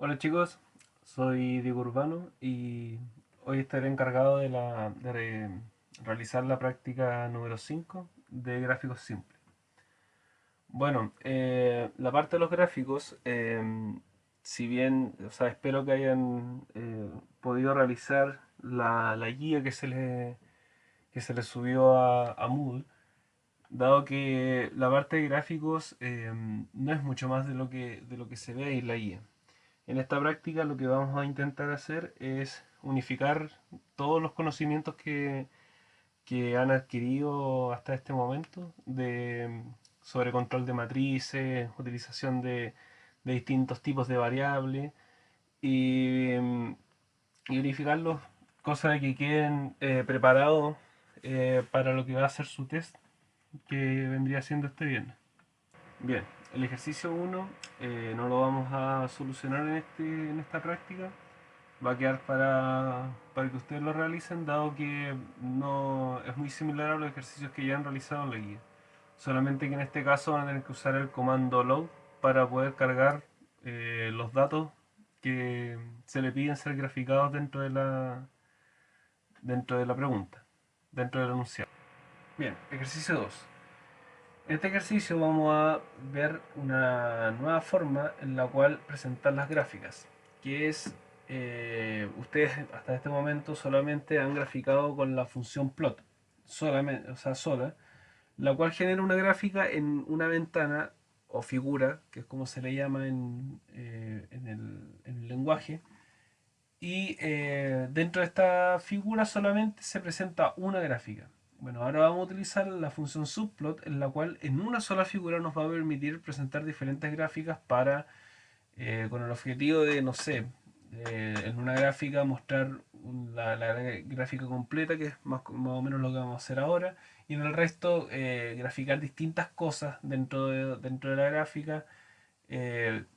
Hola chicos, soy Diego Urbano y hoy estaré encargado de realizar la práctica número 5 de gráficos simples. Bueno, la parte de los gráficos, si bien, o sea, espero que hayan podido realizar la guía que se le subió a Moodle, dado que la parte de gráficos no es mucho más de lo que se ve ahí en la guía. En esta práctica lo que vamos a intentar hacer es unificar todos los conocimientos que han adquirido hasta este momento sobre control de matrices, utilización de distintos tipos de variables y, y unificarlos, cosa de que queden preparados para lo que va a ser su test que vendría siendo este viernes. Bien, el ejercicio 1 no lo vamos a solucionar en esta práctica. Va a quedar para que ustedes lo realicen, dado que no es muy similar a los ejercicios que ya han realizado en la guía. Solamente que en este caso van a tener que usar el comando load para poder cargar los datos que se le piden ser graficados dentro de la pregunta, dentro del enunciado. Bien, ejercicio 2. En este ejercicio vamos a ver una nueva forma en la cual presentar las gráficas, que es, ustedes hasta este momento solamente han graficado con la función plot, solamente, o sea, sola, la cual genera una gráfica en una ventana o figura, que es como se le llama en el lenguaje, y dentro de esta figura solamente se presenta una gráfica. Bueno, ahora vamos a utilizar la función subplot, en la cual en una sola figura nos va a permitir presentar diferentes gráficas con el objetivo de, no sé, en una gráfica mostrar la gráfica completa, que es más o menos lo que vamos a hacer ahora, y en el resto graficar distintas cosas dentro de la gráfica,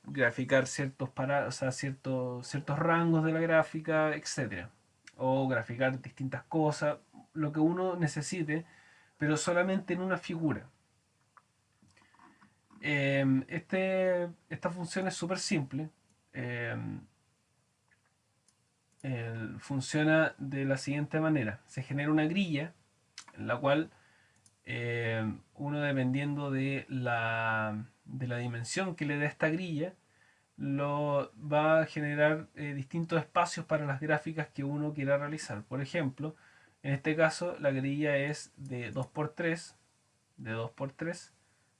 graficar o sea, ciertos rangos de la gráfica, etcétera. O graficar distintas cosas, lo que uno necesite, pero solamente en una figura. Esta función es súper simple. Eh, Funciona de la siguiente manera. Se genera una grilla en la cual uno, dependiendo de la dimensión que le dé esta grilla, lo va a generar distintos espacios para las gráficas que uno quiera realizar. Por ejemplo, en este caso la grilla es de 2x3, de 2x3,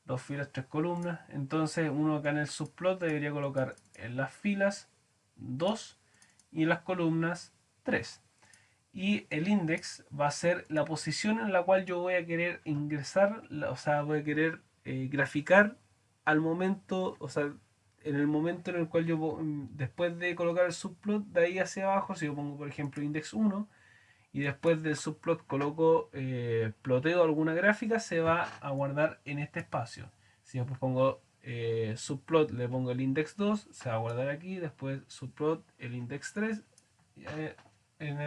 dos filas, tres columnas. Entonces uno acá en el subplot debería colocar en las filas 2 y en las columnas 3. Y el index va a ser la posición en la cual yo voy a querer ingresar, o sea, voy a querer graficar al momento, o sea, en el momento en el cual después de colocar el subplot, de ahí hacia abajo, si yo pongo por ejemplo index 1 y después del subplot coloco, ploteo alguna gráfica, se va a guardar en este espacio. Si después pongo subplot, le pongo el index 2, se va a guardar aquí, después subplot el index 3, eh, en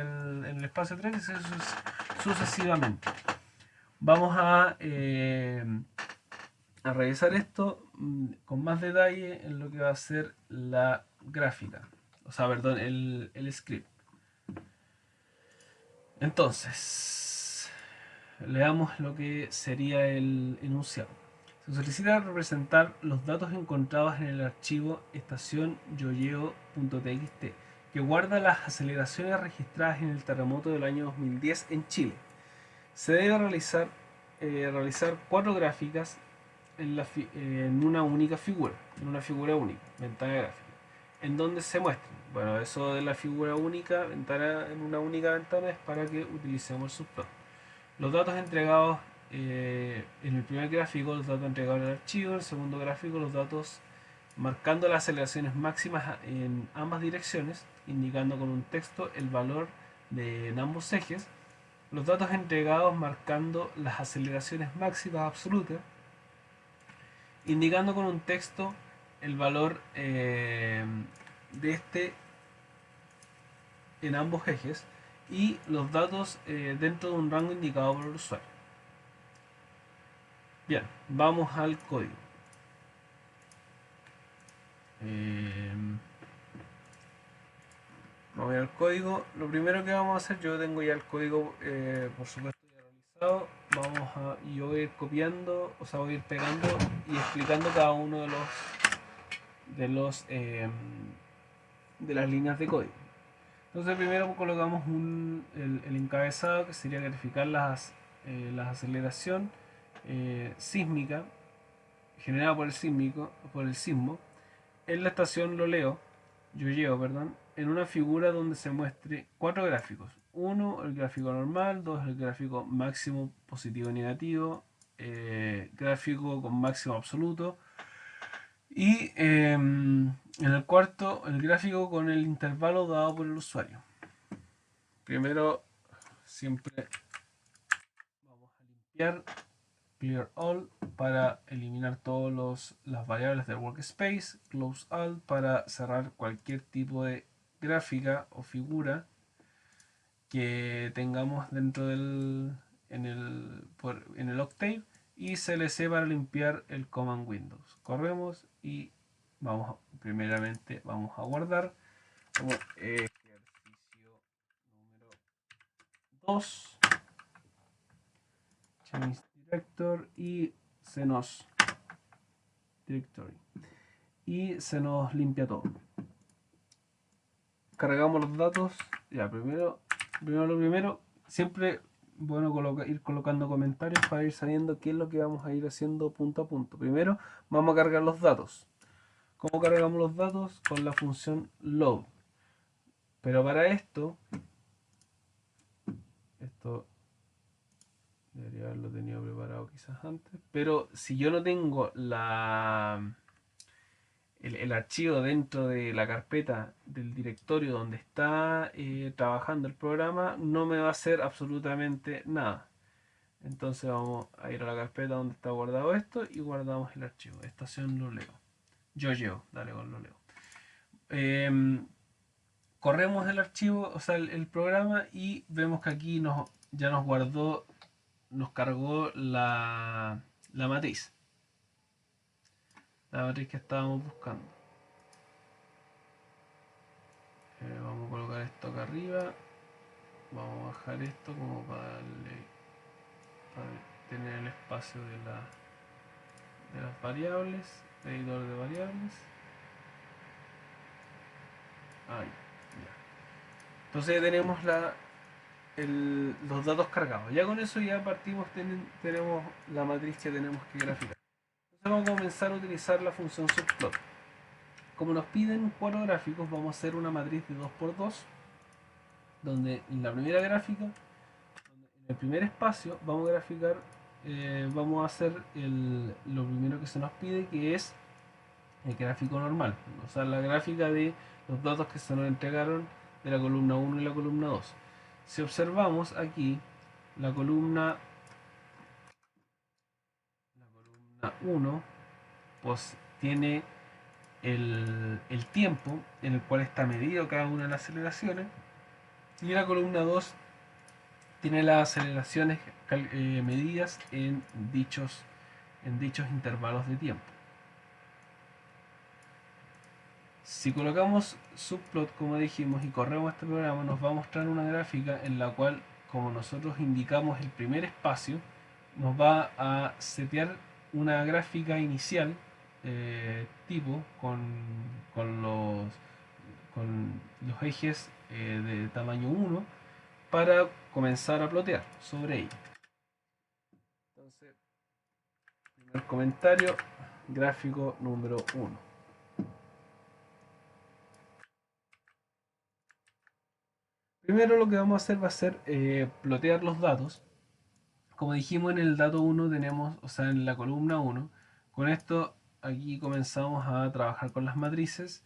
el espacio 3 y sucesivamente. Vamos a revisar esto con más detalle en lo que va a ser la gráfica, o sea, perdón, el script. Entonces, leamos lo que sería el enunciado. Se solicita representar los datos encontrados en el archivo estación.yoyeo.txt, que guarda las aceleraciones registradas en el terremoto del año 2010 en Chile. Se debe realizar cuatro gráficas en una única figura, en una figura única, ventana gráfica, en donde se muestran. Bueno, eso de la figura única, ventana en una única ventana, es para que utilicemos el subplot. Los datos entregados en el primer gráfico, los datos entregados en el archivo; en el segundo gráfico, los datos marcando las aceleraciones máximas en ambas direcciones, indicando con un texto el valor en ambos ejes; los datos entregados marcando las aceleraciones máximas absolutas, indicando con un texto el valor de este en ambos ejes; y los datos dentro de un rango indicado por el usuario. Bien, vamos al código. Vamos a ir al código. Lo primero que vamos a hacer, yo tengo ya el código, por supuesto, ya realizado. Y yo voy a ir copiando, o sea, voy a ir pegando y explicando cada uno de los de las líneas de código. Entonces primero colocamos el encabezado, que sería verificar la aceleración sísmica generada por el sismo en la estación Loleo, perdón, en una figura donde se muestre cuatro gráficos. Uno, el gráfico normal. Dos, el gráfico máximo positivo y negativo. Gráfico con máximo absoluto. Y en el cuarto, el gráfico con el intervalo dado por el usuario. Primero, siempre vamos a limpiar Clear All para eliminar todas las variables del workspace. Close All para cerrar cualquier tipo de gráfica o figura que tengamos dentro en el Octave. Y CLC para limpiar el Command Windows. Corremos y primeramente vamos a guardar como ejercicio número 2. Change Director y Directory. Y se nos limpia todo. Cargamos los datos. Ya, primero, siempre bueno ir colocando comentarios para ir sabiendo qué es lo que vamos a ir haciendo punto a punto. Primero vamos a cargar los datos. ¿Cómo cargamos los datos? Con la función load. Pero para esto debería haberlo tenido preparado quizás antes, pero si yo no tengo el archivo dentro de la carpeta del directorio donde está trabajando el programa, no me va a hacer absolutamente nada. Entonces vamos a ir a la carpeta donde está guardado esto y guardamos el archivo. Estación lo leo. Yo llevo, dale con lo leo. Corremos el archivo, o sea, el programa, y vemos que aquí ya nos guardó, nos cargó la matriz. La matriz que estábamos buscando. Vamos a colocar esto acá arriba. Vamos a bajar esto como para tener el espacio de las variables, editor de variables. Ahí, ya. Entonces ya tenemos los datos cargados. Ya con eso ya partimos, tenemos la matriz que tenemos que graficar. Entonces vamos a comenzar a utilizar la función subplot. Como nos piden cuatro gráficos, vamos a hacer una matriz de 2×2, donde en la primera gráfica, en el primer espacio, vamos a graficar, vamos a hacer lo primero que se nos pide, que es el gráfico normal, o sea, la gráfica de los datos que se nos entregaron de la columna 1 y la columna 2. Si observamos aquí, la columna 1 pues tiene el tiempo en el cual está medido cada una de las aceleraciones, y la columna 2 tiene las aceleraciones medidas en dichos intervalos de tiempo. Si colocamos subplot, como dijimos, y corremos este programa, nos va a mostrar una gráfica en la cual, como nosotros indicamos el primer espacio, nos va a setear una gráfica inicial tipo con los, con los ejes de tamaño 1 para comenzar a plotear sobre ella. Entonces, primer comentario, gráfico número 1. Primero lo que vamos a hacer va a ser plotear los datos. Como dijimos, en el dato 1 tenemos, o sea, en la columna 1, con esto aquí comenzamos a trabajar con las matrices.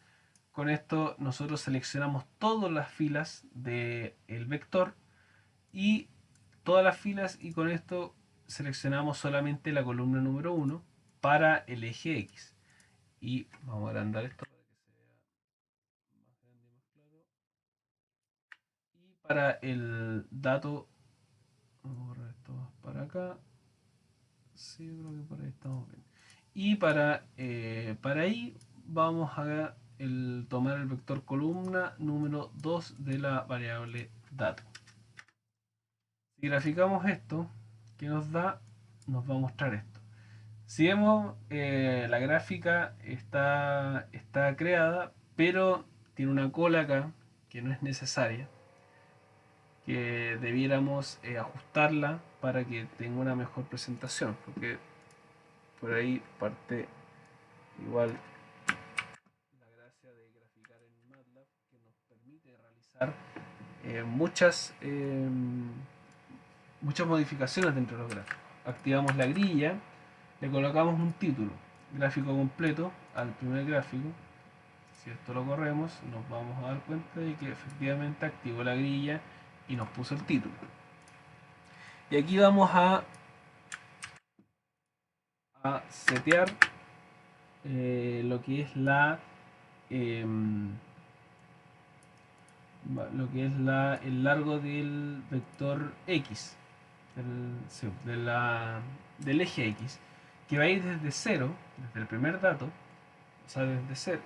Con esto nosotros seleccionamos todas las filas del vector y todas las filas, y con esto seleccionamos solamente la columna número 1 para el eje X. Y vamos a agrandar esto para que se vea más grande y más claro. Y para el dato, vamos a borrar esto más para acá. Sí, creo que por ahí estamos bien. Y para ahí vamos a el tomar el vector columna número 2 de la variable dato. Si graficamos esto, ¿qué nos da? Nos va a mostrar esto. Si vemos, la gráfica está creada, pero tiene una cola acá que no es necesaria, que debiéramos ajustarla para que tenga una mejor presentación, porque por ahí parte igual la gracia de graficar en MATLAB, que nos permite realizar muchas modificaciones dentro de los gráficos. Activamos la grilla, le colocamos un título, gráfico completo, al primer gráfico. Si esto lo corremos, nos vamos a dar cuenta de que efectivamente activó la grilla y nos puso el título. Y aquí vamos a setear lo que es el largo del vector X, del eje X, que va a ir desde 0, desde el primer dato, o sea, desde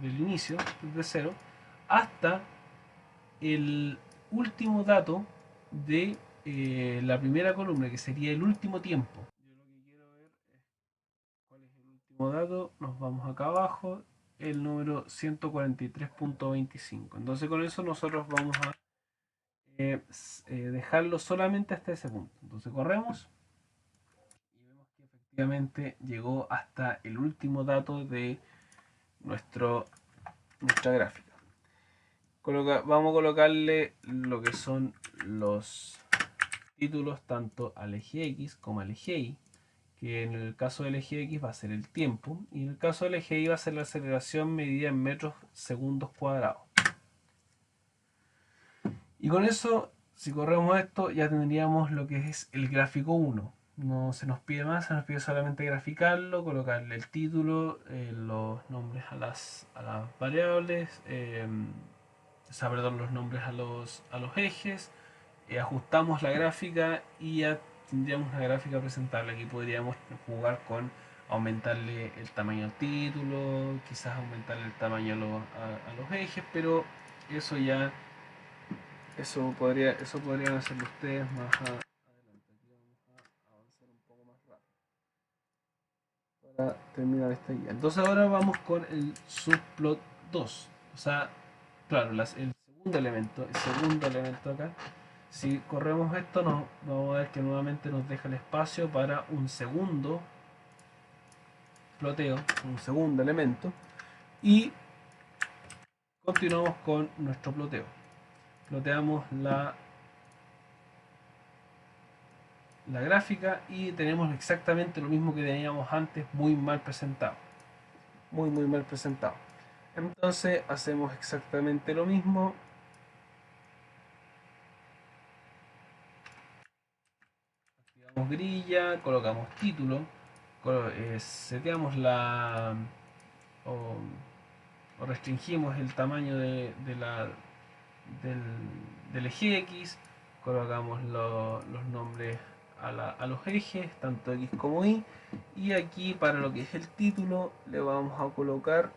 el inicio, desde 0, hasta el último dato de la primera columna, que sería el último tiempo. Yo lo que quiero ver es cuál es el último dato. Nos vamos acá abajo, el número 143.25. Entonces con eso nosotros vamos a dejarlo solamente hasta ese punto. Entonces corremos y vemos que efectivamente llegó hasta el último dato de nuestra gráfica. Vamos a colocarle lo que son los títulos tanto al eje X como al eje Y, que en el caso del eje X va a ser el tiempo y en el caso del eje Y va a ser la aceleración medida en metros segundos cuadrados. Y con eso, si corremos esto, ya tendríamos lo que es el gráfico 1. No se nos pide más, se nos pide solamente graficarlo, colocarle el título, los nombres a las variables, perdón, los nombres a los ejes, ajustamos la gráfica y ya tendríamos una gráfica presentable. Aquí podríamos jugar con aumentarle el tamaño al título, quizás aumentarle el tamaño a los ejes, pero eso ya eso podrían hacerlo ustedes más adelante. Aquí vamos a avanzar un poco más rápido para terminar esta guía. Entonces ahora vamos con el subplot 2. O sea, claro, el segundo elemento acá. Si corremos esto, vamos a ver que nuevamente nos deja el espacio para un segundo ploteo, un segundo elemento. Y continuamos con nuestro ploteo. Ploteamos la gráfica y tenemos exactamente lo mismo que teníamos antes, muy mal presentado. Muy mal presentado. Entonces hacemos exactamente lo mismo. Activamos grilla, colocamos título, seteamos o restringimos el tamaño del eje X, colocamos los nombres a los ejes, tanto X como Y, y aquí para lo que es el título le vamos a colocar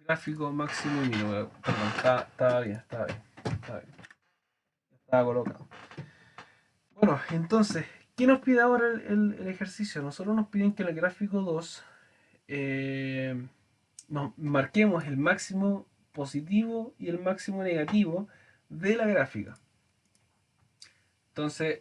gráfico máximo y mínimo. Perdón, estaba bien, estaba colocado. Bueno, entonces, ¿qué nos pide ahora el ejercicio? Nosotros nos piden que en el gráfico 2 nos marquemos el máximo positivo y el máximo negativo de la gráfica. Entonces,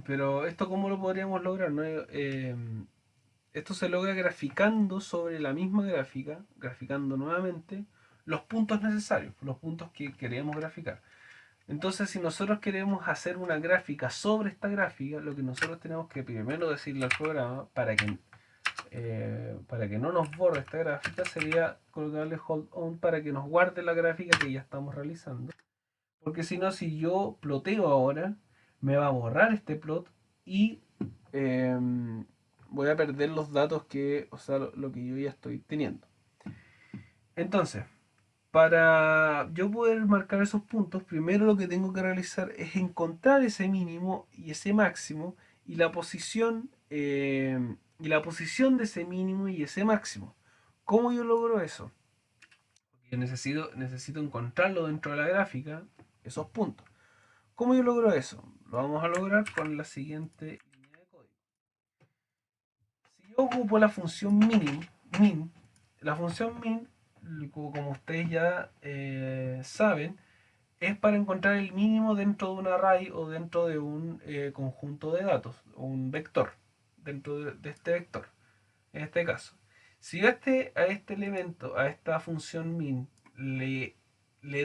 pero esto ¿cómo lo podríamos lograr? ¿No? Esto se logra graficando sobre la misma gráfica, graficando nuevamente los puntos necesarios, los puntos que queremos graficar. Entonces, si nosotros queremos hacer una gráfica sobre esta gráfica, lo que nosotros tenemos que primero decirle al programa para que no nos borre esta gráfica sería colocarle hold on para que nos guarde la gráfica que ya estamos realizando. Porque si no, si yo ploteo ahora, me va a borrar este plot y voy a perder los datos o sea, lo que yo ya estoy teniendo. Entonces, para yo poder marcar esos puntos, primero lo que tengo que realizar es encontrar ese mínimo y ese máximo y la posición y la posición de ese mínimo y ese máximo. ¿Cómo yo logro eso? Porque necesito encontrarlo dentro de la gráfica, esos puntos. ¿Cómo yo logro eso? Lo vamos a lograr con la siguiente línea de código. Si yo ocupo la función min, la función min, como ustedes ya saben, es para encontrar el mínimo dentro de un array o dentro de un conjunto de datos, un vector, dentro de este vector, en este caso. Si yo a este elemento, a esta función min, le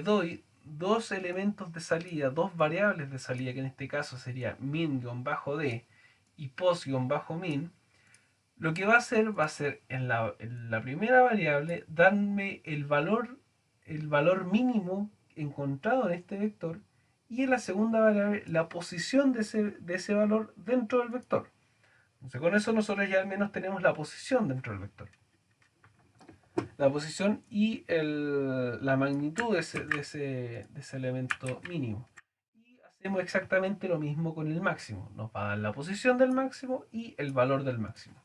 doy dos elementos de salida, dos variables de salida, que en este caso sería min-d y post-min, lo que va a ser en la primera variable darme el valor mínimo encontrado en este vector, y en la segunda variable la posición de ese valor dentro del vector. Entonces con eso nosotros ya al menos tenemos la posición dentro del vector. La posición y la magnitud de ese elemento mínimo. Y hacemos exactamente lo mismo con el máximo. Nos va a dar la posición del máximo y el valor del máximo.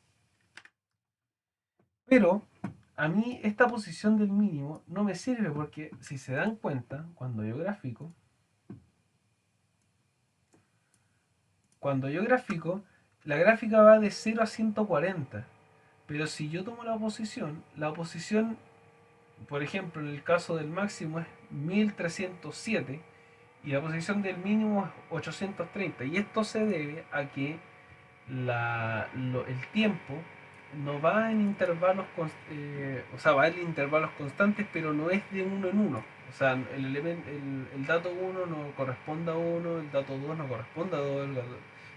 Pero a mí esta posición del mínimo no me sirve porque, si se dan cuenta, cuando yo grafico, la gráfica va de 0 a 140. Pero si yo tomo la posición, por ejemplo, en el caso del máximo es 1307 y la posición del mínimo es 830. Y esto se debe a que el tiempo no va en intervalos, o sea, va en intervalos constantes, pero no es de uno en uno. O sea, el dato 1 no corresponde a 1, el dato 2 no corresponde a 2,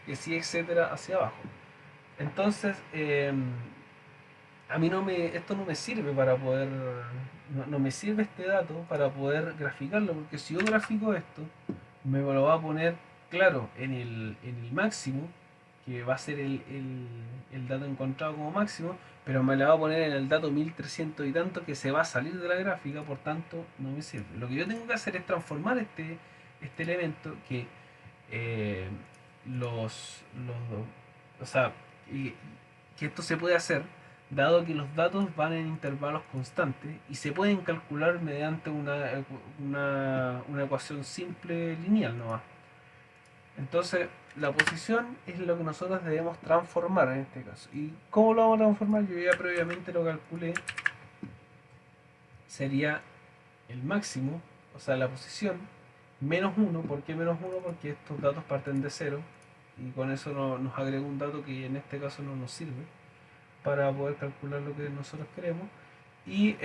y así, etcétera, hacia abajo. Entonces, a mí esto no me sirve para poder, no me sirve este dato para poder graficarlo, porque si yo grafico esto, me lo va a poner, claro, en el máximo, que va a ser el dato encontrado como máximo, pero me la va a poner en el dato 1300 y tanto, que se va a salir de la gráfica, por tanto no me sirve. Lo que yo tengo que hacer es transformar este elemento que eh, o sea, y que esto se puede hacer dado que los datos van en intervalos constantes y se pueden calcular mediante una ecuación simple lineal nomás. Entonces, la posición es lo que nosotros debemos transformar en este caso. ¿Y cómo lo vamos a transformar? Yo ya previamente lo calculé. Sería el máximo, o sea, la posición, menos 1. ¿Por qué menos 1? Porque estos datos parten de 0 y con eso nos agrega un dato que en este caso no nos sirve para poder calcular lo que nosotros queremos. Y,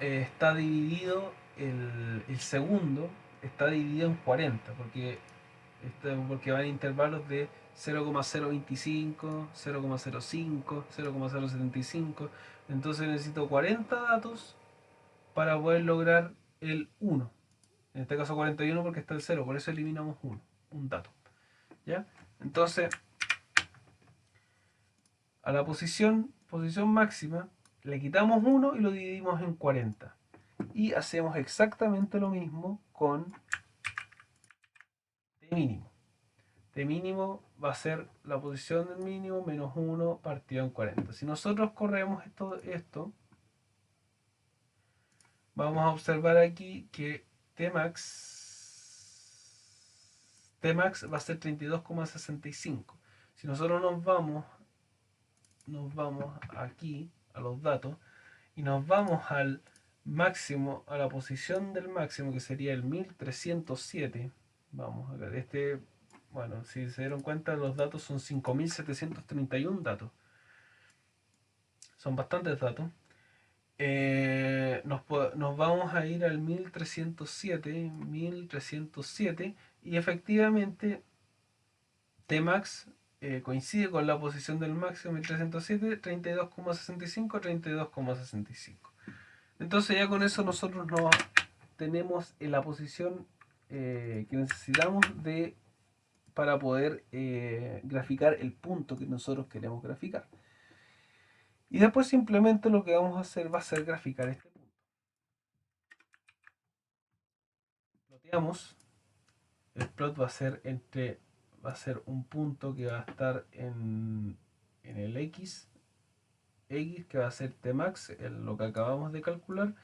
está dividido el segundo, está dividido en 40, porque van en intervalos de 0,025, 0,05, 0,075. Entonces necesito 40 datos para poder lograr el 1. En este caso 41 porque está el 0, por eso eliminamos un dato. ¿Ya? Entonces, a la posición máxima, le quitamos 1 y lo dividimos en 40. Y hacemos exactamente lo mismo con T mínimo. T mínimo va a ser la posición del mínimo menos 1 partido en 40. Si nosotros corremos esto, vamos a observar aquí que Tmax va a ser 32,65. Si nosotros nos vamos aquí a los datos y nos vamos al máximo, a la posición del máximo, que sería el 1307. Vamos a ver, bueno, si se dieron cuenta, los datos son 5731 datos. Son bastantes datos. Nos vamos a ir al 1307, y efectivamente Tmax coincide con la posición del máximo 1307, 32,65, 32,65. Entonces ya con eso nosotros no tenemos en la posición que necesitamos para poder graficar el punto que nosotros queremos graficar. Y después simplemente lo que vamos a hacer va a ser graficar este punto. Ploteamos. El plot va a ser entre va a ser un punto que va a estar en el x, que va a ser tmax, lo que acabamos de calcular,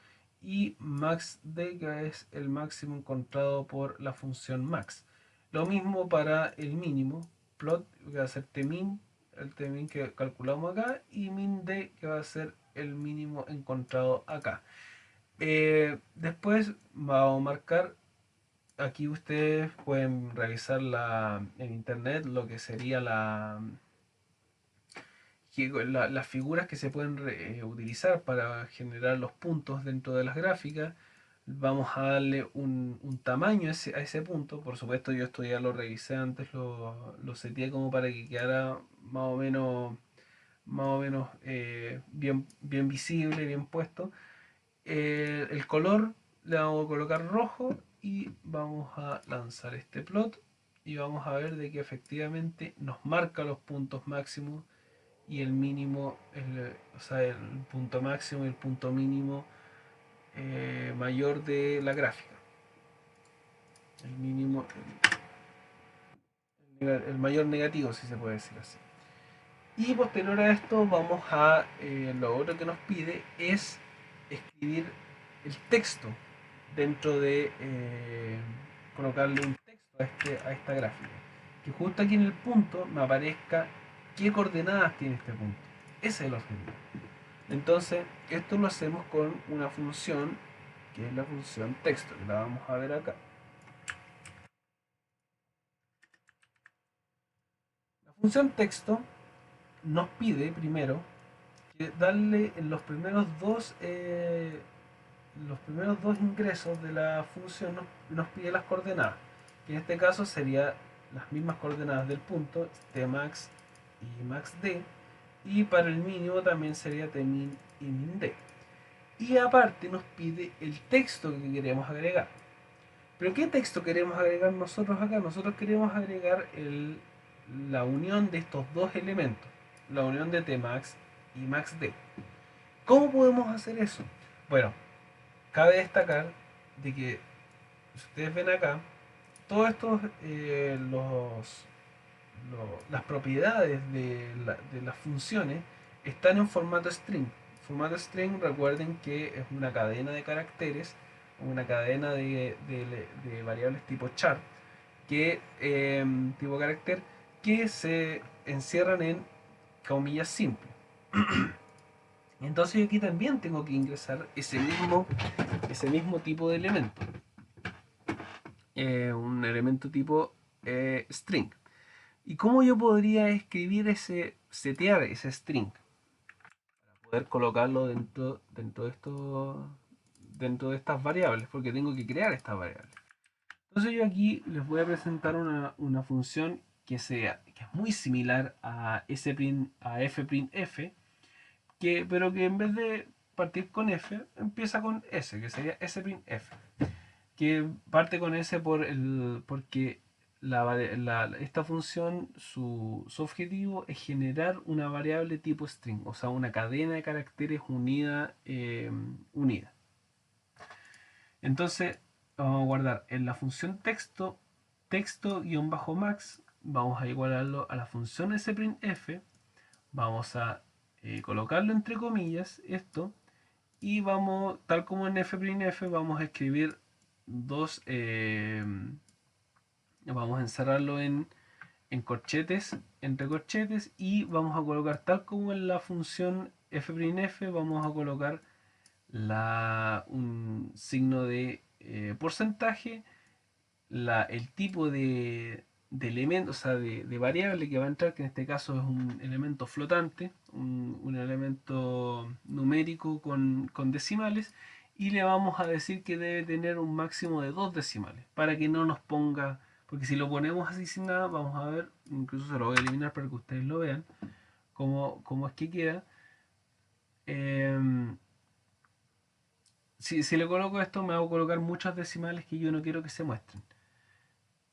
y maxd, que es el máximo encontrado por la función max. Lo mismo para el mínimo, plot, que va a ser tmin, el tmin que calculamos acá, y mind, que va a ser el mínimo encontrado acá. Después vamos a marcar, aquí ustedes pueden revisar en internet lo que sería las figuras que se pueden utilizar para generar los puntos dentro de las gráficas. Vamos a darle un tamaño a ese punto. Por supuesto, yo esto ya lo revisé antes, lo seteé como para que quedara más o menos bien visible, bien puesto. El color le vamos a colocar rojo y vamos a lanzar este plot y vamos a ver de que efectivamente nos marca los puntos máximos y el mínimo, o sea, el punto máximo y el punto mínimo mayor de la gráfica. El mínimo, el mayor negativo, si se puede decir así. Y posterior a esto vamos a, lo otro que nos pide es escribir el texto dentro de, colocarle un texto a esta gráfica. Que justo aquí en el punto me aparezca qué coordenadas tiene este punto. Ese es el objetivo. Entonces, esto lo hacemos con una función que es la función texto, que la vamos a ver acá. La función texto nos pide primero que darle en los primeros dos ingresos de la función nos pide las coordenadas, que en este caso serían las mismas coordenadas del punto, tmax y maxd, y para el mínimo también sería tmin y mind. Y aparte nos pide el texto que queremos agregar. Pero ¿qué texto queremos agregar nosotros acá? Nosotros queremos agregar la unión de estos dos elementos, la unión de tmax y maxd. ¿Cómo podemos hacer eso? Bueno, cabe destacar de que, si ustedes ven acá, todos estos, las propiedades de las funciones están en formato string. Formato string, recuerden que es una cadena de caracteres, una cadena de variables tipo char, que tipo carácter, que se encierran en comillas simples. Entonces yo aquí también tengo que ingresar ese mismo tipo de elemento, un elemento tipo string. ¿Y cómo yo podría setear ese string? Para poder colocarlo dentro de estas variables, porque tengo que crear estas variables. Entonces yo aquí les voy a presentar una función que es muy similar a fprintf, pero que en vez de partir con f, empieza con s, que sería sprintf, que parte con s porque esta función, su objetivo es generar una variable tipo string, o sea, una cadena de caracteres unida. Entonces, vamos a guardar en la función texto-max, vamos a igualarlo a la función sprintf, vamos a colocarlo entre comillas, esto, y vamos, tal como en fprintf, vamos a escribir vamos a encerrarlo en corchetes, entre corchetes, y vamos a colocar, tal como en la función fprintf, vamos a colocar un signo de porcentaje, el tipo de elemento, o sea, de variable que va a entrar, que en este caso es un elemento flotante, un elemento numérico con decimales, y le vamos a decir que debe tener un máximo de 2 decimales, para que no nos ponga, porque si lo ponemos así sin nada, vamos a ver, incluso se lo voy a eliminar para que ustedes lo vean, cómo es que queda. Em, si le coloco esto, me hago colocar muchos decimales que yo no quiero que se muestren.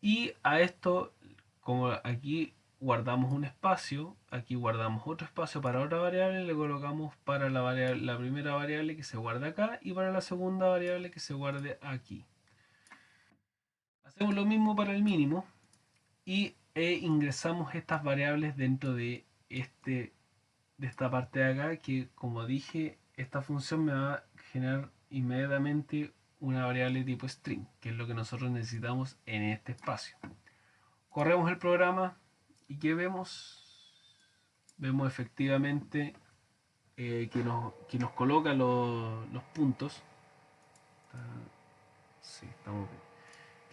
Y a esto, como aquí guardamos un espacio, aquí guardamos otro espacio para otra variable, le colocamos para la primera variable que se guarda acá y para la segunda variable que se guarde aquí. Hacemos lo mismo para el mínimo y e ingresamos estas variables dentro de esta parte de acá, que como dije, esta función me va a generar inmediatamente una variable tipo string, que es lo que nosotros necesitamos en este espacio. Corremos el programa y ¿qué vemos? Vemos efectivamente que nos coloca los puntos. Sí, estamos bien.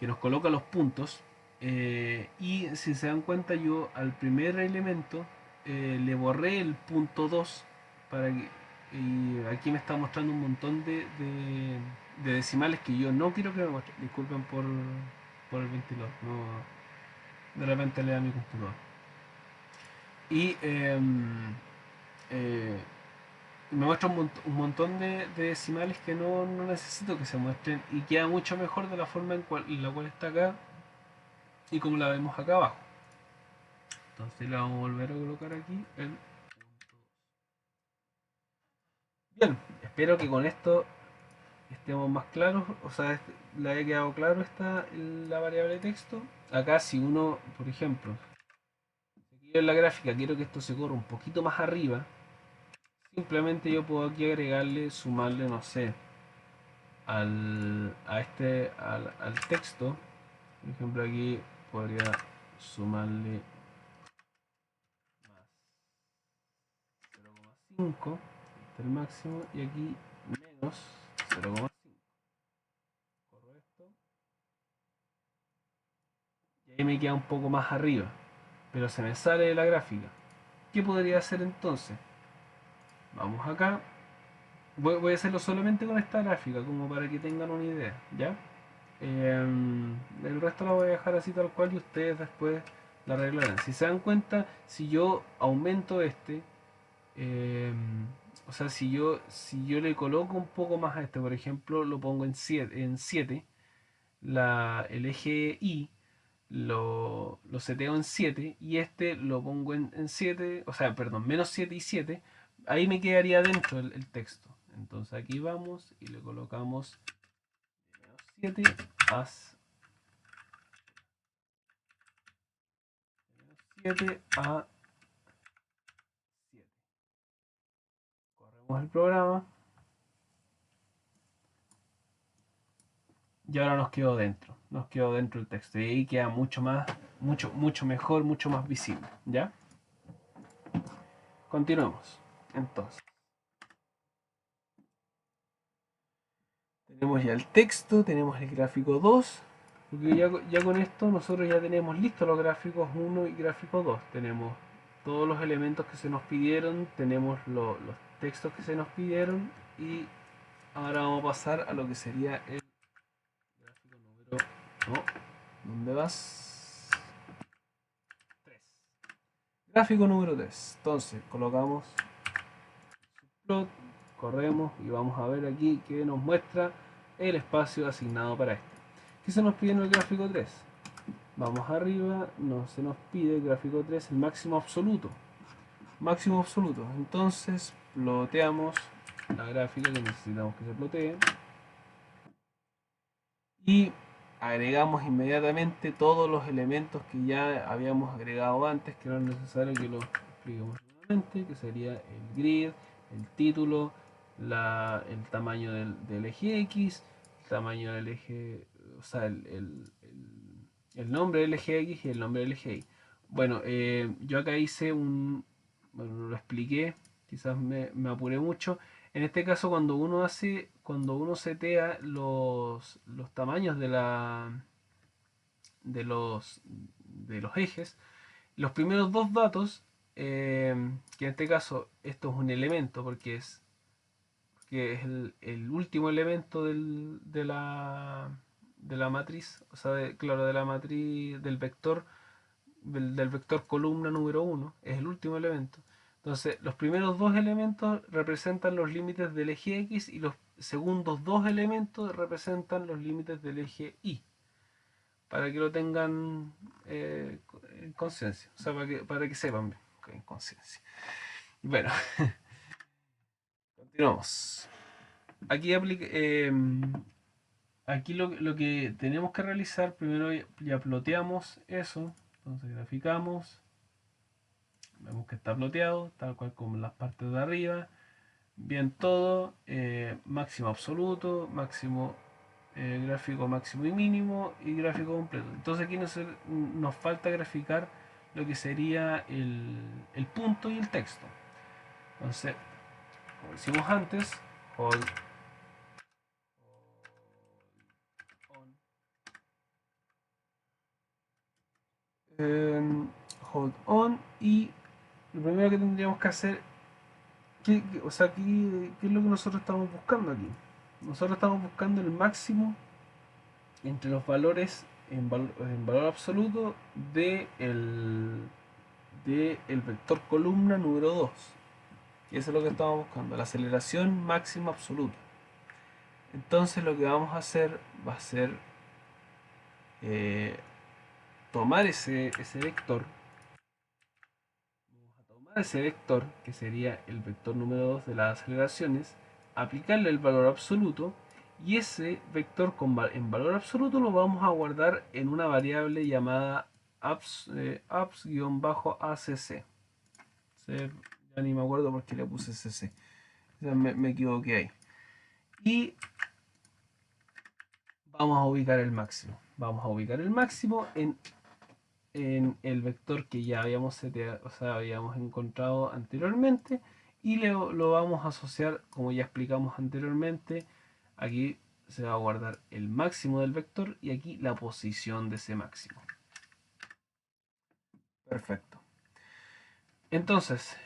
Que nos coloca los puntos. Y si se dan cuenta, yo al primer elemento le borré el punto 2 para que, y aquí me está mostrando un montón de decimales que yo no quiero que me muestre. Disculpen por el ventilador, no, de repente le da mi computador. Y eh, me muestra un montón de decimales que no necesito que se muestren y queda mucho mejor de la forma en la cual está acá y como la vemos acá abajo. Entonces la vamos a volver a colocar aquí el punto. Bien, espero que con esto estemos más claros, o sea, le haya quedado claro la variable de texto. Acá si uno, por ejemplo, si en la gráfica quiero que esto se corra un poquito más arriba, simplemente yo puedo aquí agregarle, sumarle, no sé, al texto. Por ejemplo, aquí podría sumarle más 0,5, este es el máximo, y aquí menos 0,5. Corro esto y ahí me queda un poco más arriba, pero se me sale de la gráfica. ¿Qué podría hacer entonces? Vamos acá. Voy a hacerlo solamente con esta gráfica, como para que tengan una idea, ¿ya? El resto lo voy a dejar así tal cual y ustedes después la arreglarán. Si se dan cuenta, si yo aumento eh, o sea, si yo le coloco un poco más a este, por ejemplo, lo pongo en 7 el eje Y lo seteo en 7 y este lo pongo en 7, o sea, perdón, menos 7 y 7, ahí me quedaría dentro el texto. Entonces aquí vamos y le colocamos menos 7 a 7 a 7. Corremos el programa y ahora nos quedó dentro el texto y ahí queda mucho mejor, mucho más visible, ¿ya? Continuemos. Entonces, tenemos ya el texto, tenemos el gráfico 2. Porque ya con esto nosotros ya tenemos listos los gráficos 1 y gráfico 2. Tenemos todos los elementos que se nos pidieron, tenemos los textos que se nos pidieron y ahora vamos a pasar a lo que sería el gráfico número... No, ¿dónde vas? 3. Gráfico número 3. Entonces colocamos plot, corremos y vamos a ver aquí que nos muestra el espacio asignado para esto. ¿Qué se nos pide en el gráfico 3? Vamos arriba, no se nos pide el gráfico 3 el máximo absoluto. Máximo absoluto. Entonces ploteamos la gráfica que necesitamos que se plotee y agregamos inmediatamente todos los elementos que ya habíamos agregado antes, que no es necesario que lo expliquemos nuevamente, que sería el grid, el título, el tamaño del eje X, el tamaño del eje, o sea, el nombre del eje X y el nombre del eje Y. Bueno, yo acá hice bueno, lo expliqué, quizás me apuré mucho. En este caso, cuando uno setea los tamaños de los ejes, los primeros dos datos, que en este caso esto es un elemento porque es el último elemento de la matriz, o sea, claro, de la matriz del vector columna número 1, es el último elemento. Entonces, los primeros dos elementos representan los límites del eje X y los segundos dos elementos representan los límites del eje Y. Para que lo tengan en conciencia, o sea, para que sepan en conciencia. Bueno, continuamos. Aquí lo que tenemos que realizar, primero ya ploteamos eso, Entonces graficamos, vemos que está ploteado, tal cual como en las partes de arriba. Bien todo, máximo absoluto, máximo gráfico máximo y mínimo y gráfico completo. Entonces aquí nos falta graficar lo que sería el punto y el texto. Entonces, como hicimos antes, hold on, hold on, y lo primero que tendríamos que hacer, o sea, aquí, ¿qué es lo que nosotros estamos buscando aquí? Nosotros estamos buscando el máximo entre los valores en valor absoluto de el vector columna número 2. Y eso es lo que estamos buscando, la aceleración máxima absoluta. Entonces lo que vamos a hacer va a ser eh, tomar ese vector. Vamos a tomar ese vector, que sería el vector número 2 de las aceleraciones, aplicarle el valor absoluto, y ese vector en valor absoluto lo vamos a guardar en una variable llamada apps-acc. Ya ni me acuerdo por qué le puse cc. Me equivoqué ahí. Y vamos a ubicar el máximo. Vamos a ubicar el máximo en el vector que ya habíamos seteado, o sea, habíamos encontrado anteriormente, y lo vamos a asociar, como ya explicamos anteriormente. Aquí se va a guardar el máximo del vector y aquí la posición de ese máximo. Perfecto. Entonces,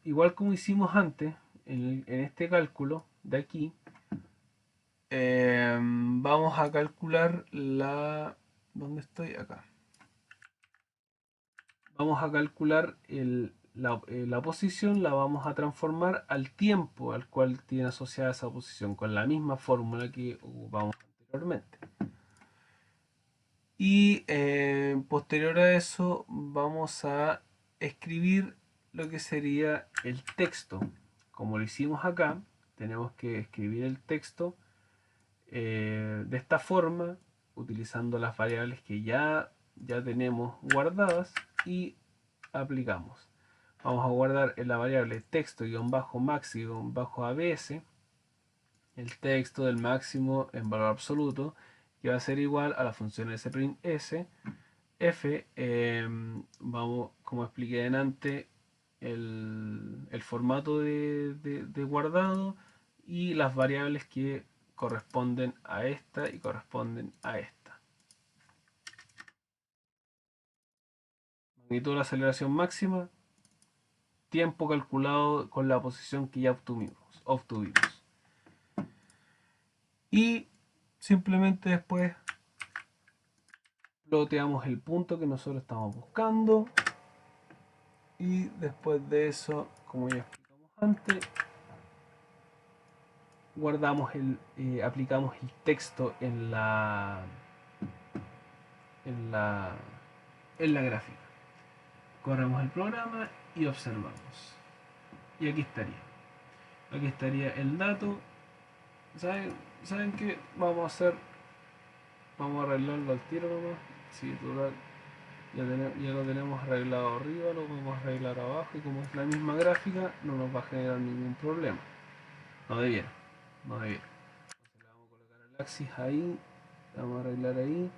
igual como hicimos antes, en este cálculo de aquí, vamos a calcular ¿dónde estoy? Acá. Vamos a calcular la posición, la vamos a transformar al tiempo al cual tiene asociada esa posición, con la misma fórmula que ocupamos anteriormente. Y posterior a eso vamos a escribir lo que sería el texto. Como lo hicimos acá, tenemos que escribir el texto de esta forma, utilizando las variables que ya tenemos guardadas, y aplicamos. Vamos a guardar en la variable texto-max-abs el texto del máximo en valor absoluto, que va a ser igual a la función s'(s), f, vamos, como expliqué delante, el formato de guardado y las variables que corresponden a esta y corresponden a esta. Magnitud de la aceleración máxima, tiempo calculado con la posición que ya obtuvimos. Y simplemente después ploteamos el punto que nosotros estamos buscando, y después de eso, como ya explicamos antes, aplicamos el texto en la, en la gráfica. Corremos el programa y observamos. Y aquí estaría. Aquí estaría el dato. ¿Saben qué? Vamos a arreglarlo al tiro nomás. Sí, total. Ya lo tenemos arreglado arriba, lo podemos arreglar abajo, y como es la misma gráfica, no nos va a generar ningún problema. No debiera. Entonces le vamos a colocar el axis ahí, le vamos a arreglar ahí,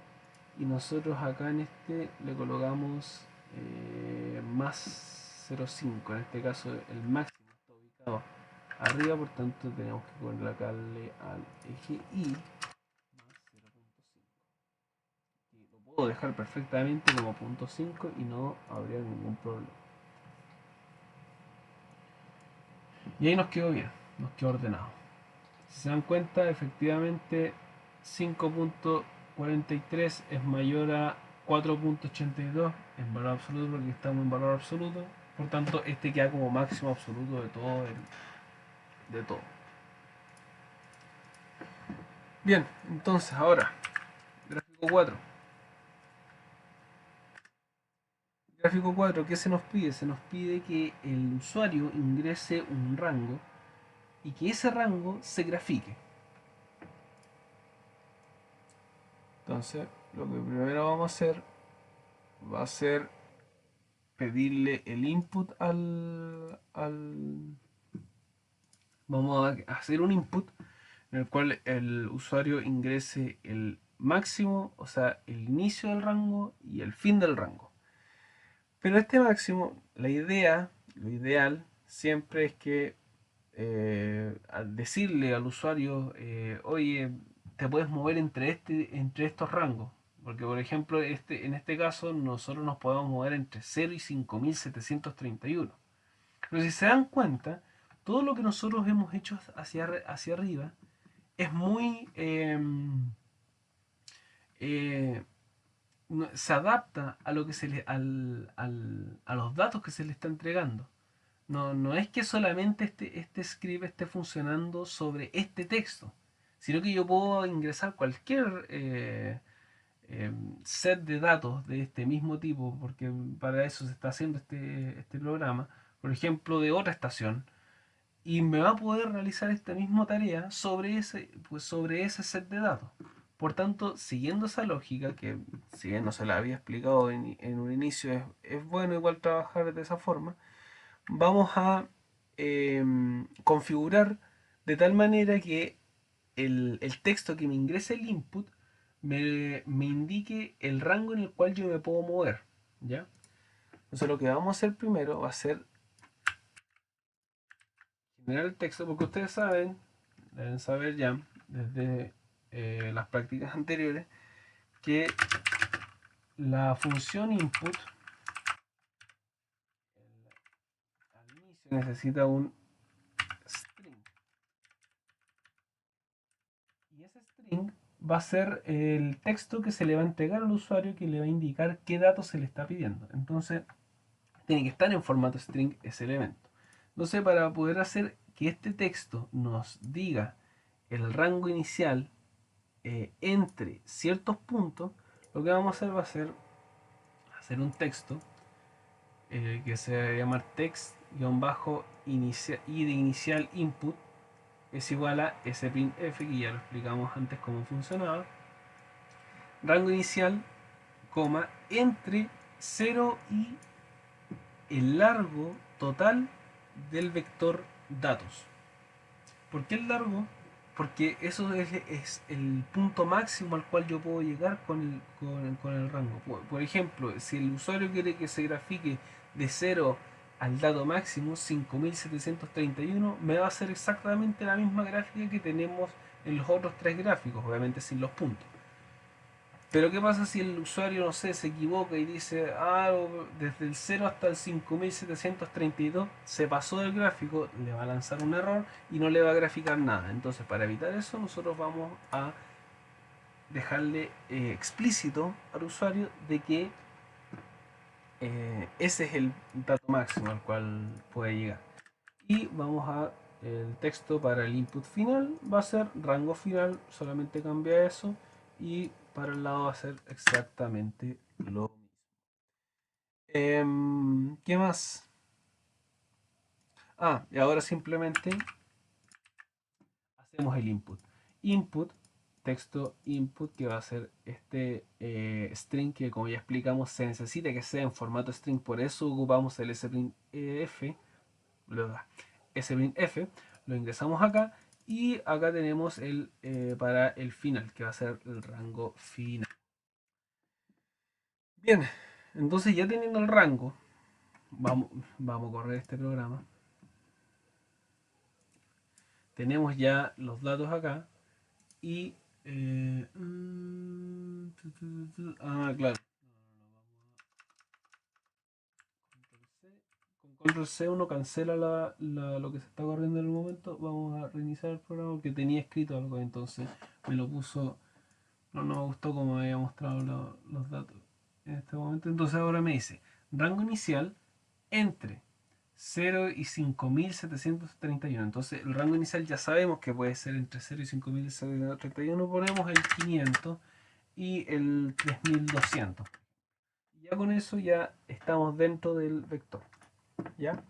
y nosotros acá en este le colocamos más 0,5. En este caso el máximo está ubicado arriba, por tanto tenemos que colocarle al eje Y más 0,5. Y lo puedo dejar perfectamente como 0,5 y no habría ningún problema. Y ahí nos quedó bien, nos quedó ordenado. Si se dan cuenta, efectivamente 5.43 es mayor a 4.82 en valor absoluto, porque estamos en valor absoluto. Por tanto, este queda como máximo absoluto de todo. De todo. Bien, entonces ahora, gráfico 4. Gráfico 4, ¿qué se nos pide? Se nos pide que el usuario ingrese un rango y que ese rango se grafique. Entonces, lo que primero vamos a hacer va a ser pedirle el input vamos a hacer un input en el cual el usuario ingrese el máximo, o sea, el inicio del rango y el fin del rango. Pero este máximo, la idea, lo ideal, siempre es que al decirle al usuario, oye, te puedes mover entre estos rangos. Porque, por ejemplo, en este caso, nosotros nos podemos mover entre 0 y 5731. Pero si se dan cuenta, todo lo que nosotros hemos hecho hacia arriba es muy... eh, se adapta a lo que a los datos que se le está entregando. No es que solamente este script esté funcionando sobre este texto, sino que yo puedo ingresar cualquier set de datos de este mismo tipo, porque para eso se está haciendo este programa, por ejemplo, de otra estación, y me va a poder realizar esta misma tarea sobre ese set de datos. Por tanto, siguiendo esa lógica, que si bien no se la había explicado en un inicio, es bueno igual trabajar de esa forma, vamos a configurar de tal manera que el texto que me ingrese el input me indique el rango en el cual yo me puedo mover. ¿Ya? Entonces lo que vamos a hacer primero va a ser generar el texto, porque ustedes deben saber ya desde las prácticas anteriores, que la función input al inicio necesita un string. Y ese string va a ser el texto que se le va a entregar al usuario, que le va a indicar qué datos se le está pidiendo. Entonces, tiene que estar en formato string ese elemento. Entonces, para poder hacer que este texto nos diga el rango inicial entre ciertos puntos, lo que vamos a hacer va a ser hacer un texto que se va a llamar text-id de inicial input es igual a sprintf, que ya lo explicamos antes cómo funcionaba. Rango inicial, coma, entre 0 y el largo total del vector datos. ¿Por qué el largo? Porque eso es el punto máximo al cual yo puedo llegar con el rango. Por ejemplo, si el usuario quiere que se grafique de 0 al dato máximo, 5731, me va a hacer exactamente la misma gráfica que tenemos en los otros tres gráficos, obviamente sin los puntos. Pero ¿qué pasa si el usuario, no sé, se equivoca y dice, desde el 0 hasta el 5732 se pasó del gráfico? Le va a lanzar un error y no le va a graficar nada. Entonces, para evitar eso, nosotros vamos a dejarle explícito al usuario de que ese es el dato máximo al cual puede llegar. Y vamos a el texto para el input final va a ser rango final, solamente cambia eso, y para el lado va a ser exactamente lo mismo. ¿Qué más? Y ahora simplemente hacemos el input. Input, texto input, que va a ser este string que, como ya explicamos, se necesita que sea en formato string, por eso ocupamos el sprintf, lo ingresamos acá, y acá tenemos el para el final, que va a ser el rango final. Bien, entonces ya teniendo el rango, vamos a correr este programa. Tenemos ya los datos acá y claro. Con control C uno cancela lo que se está corriendo en el momento. Vamos a reiniciar el programa porque tenía escrito algo, entonces me lo puso. No me gustó como me había mostrado los datos en este momento. Entonces ahora me dice rango inicial entre 0 y 5731. Entonces el rango inicial ya sabemos que puede ser entre 0 y 5731. Ponemos el 500 y el 3200. Ya con eso ya estamos dentro del vector. ¿Ya?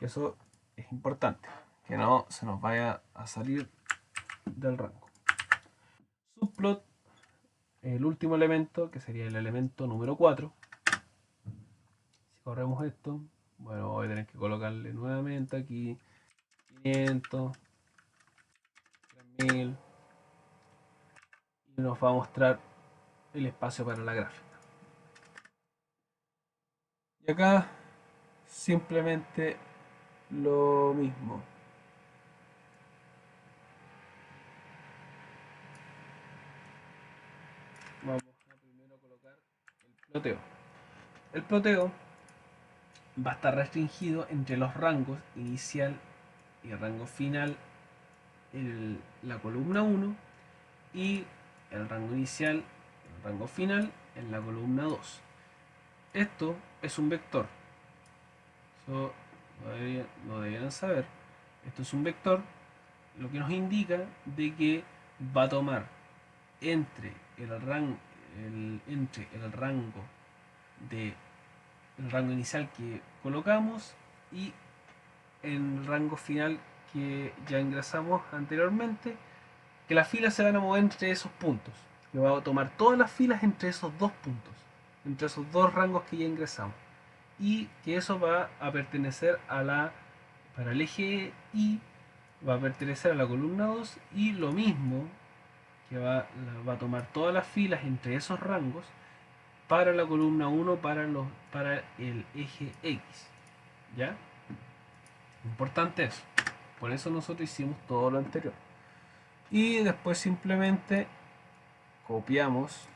Eso es importante. Que no se nos vaya a salir del rango. Subplot, el último elemento, que sería el elemento número 4. corremos esto, bueno, voy a tener que colocarle nuevamente aquí 500, 3000 y nos va a mostrar el espacio para la gráfica. Y acá simplemente lo mismo. Vamos a primero colocar el ploteo. El ploteo va a estar restringido entre los rangos inicial y rango final en la columna 1 y el rango inicial, el rango final en la columna 2. Esto es un vector. Eso lo deberían saber. Esto es un vector, lo que nos indica de que va a tomar entre entre el rango de el rango inicial que colocamos y el rango final que ya ingresamos anteriormente, que las filas se van a mover entre esos puntos, que va a tomar todas las filas entre esos dos puntos, entre esos dos rangos que ya ingresamos, y que eso va a pertenecer a para el eje Y va a pertenecer a la columna 2, y lo mismo que va a tomar todas las filas entre esos rangos para la columna 1 para el eje X. ¿Ya? Importante eso. Por eso nosotros hicimos todo lo anterior. Y después simplemente copiamos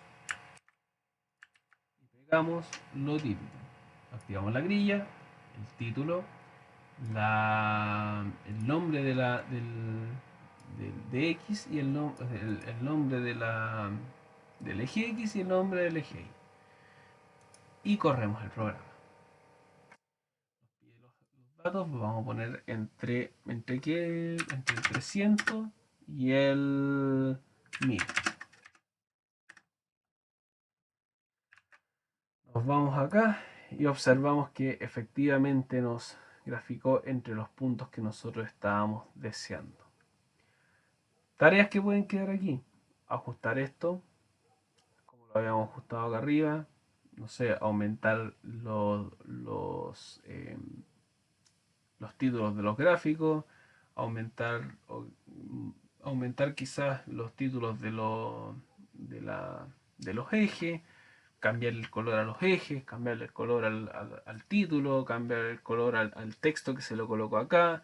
y pegamos lo típico. Activamos la grilla, el título, el nombre de X y el nombre del eje X y el nombre del eje Y. Y corremos el programa. Los datos los vamos a poner entre el 300 y el 1000. Nos vamos acá y observamos que efectivamente nos graficó entre los puntos que nosotros estábamos deseando. Tareas que pueden quedar aquí. Ajustar esto, como lo habíamos ajustado acá arriba. No sé, aumentar los títulos de los gráficos, aumentar, aumentar quizás los títulos de los ejes, cambiar el color a los ejes, cambiar el color al título, cambiar el color al texto que se lo colocó acá,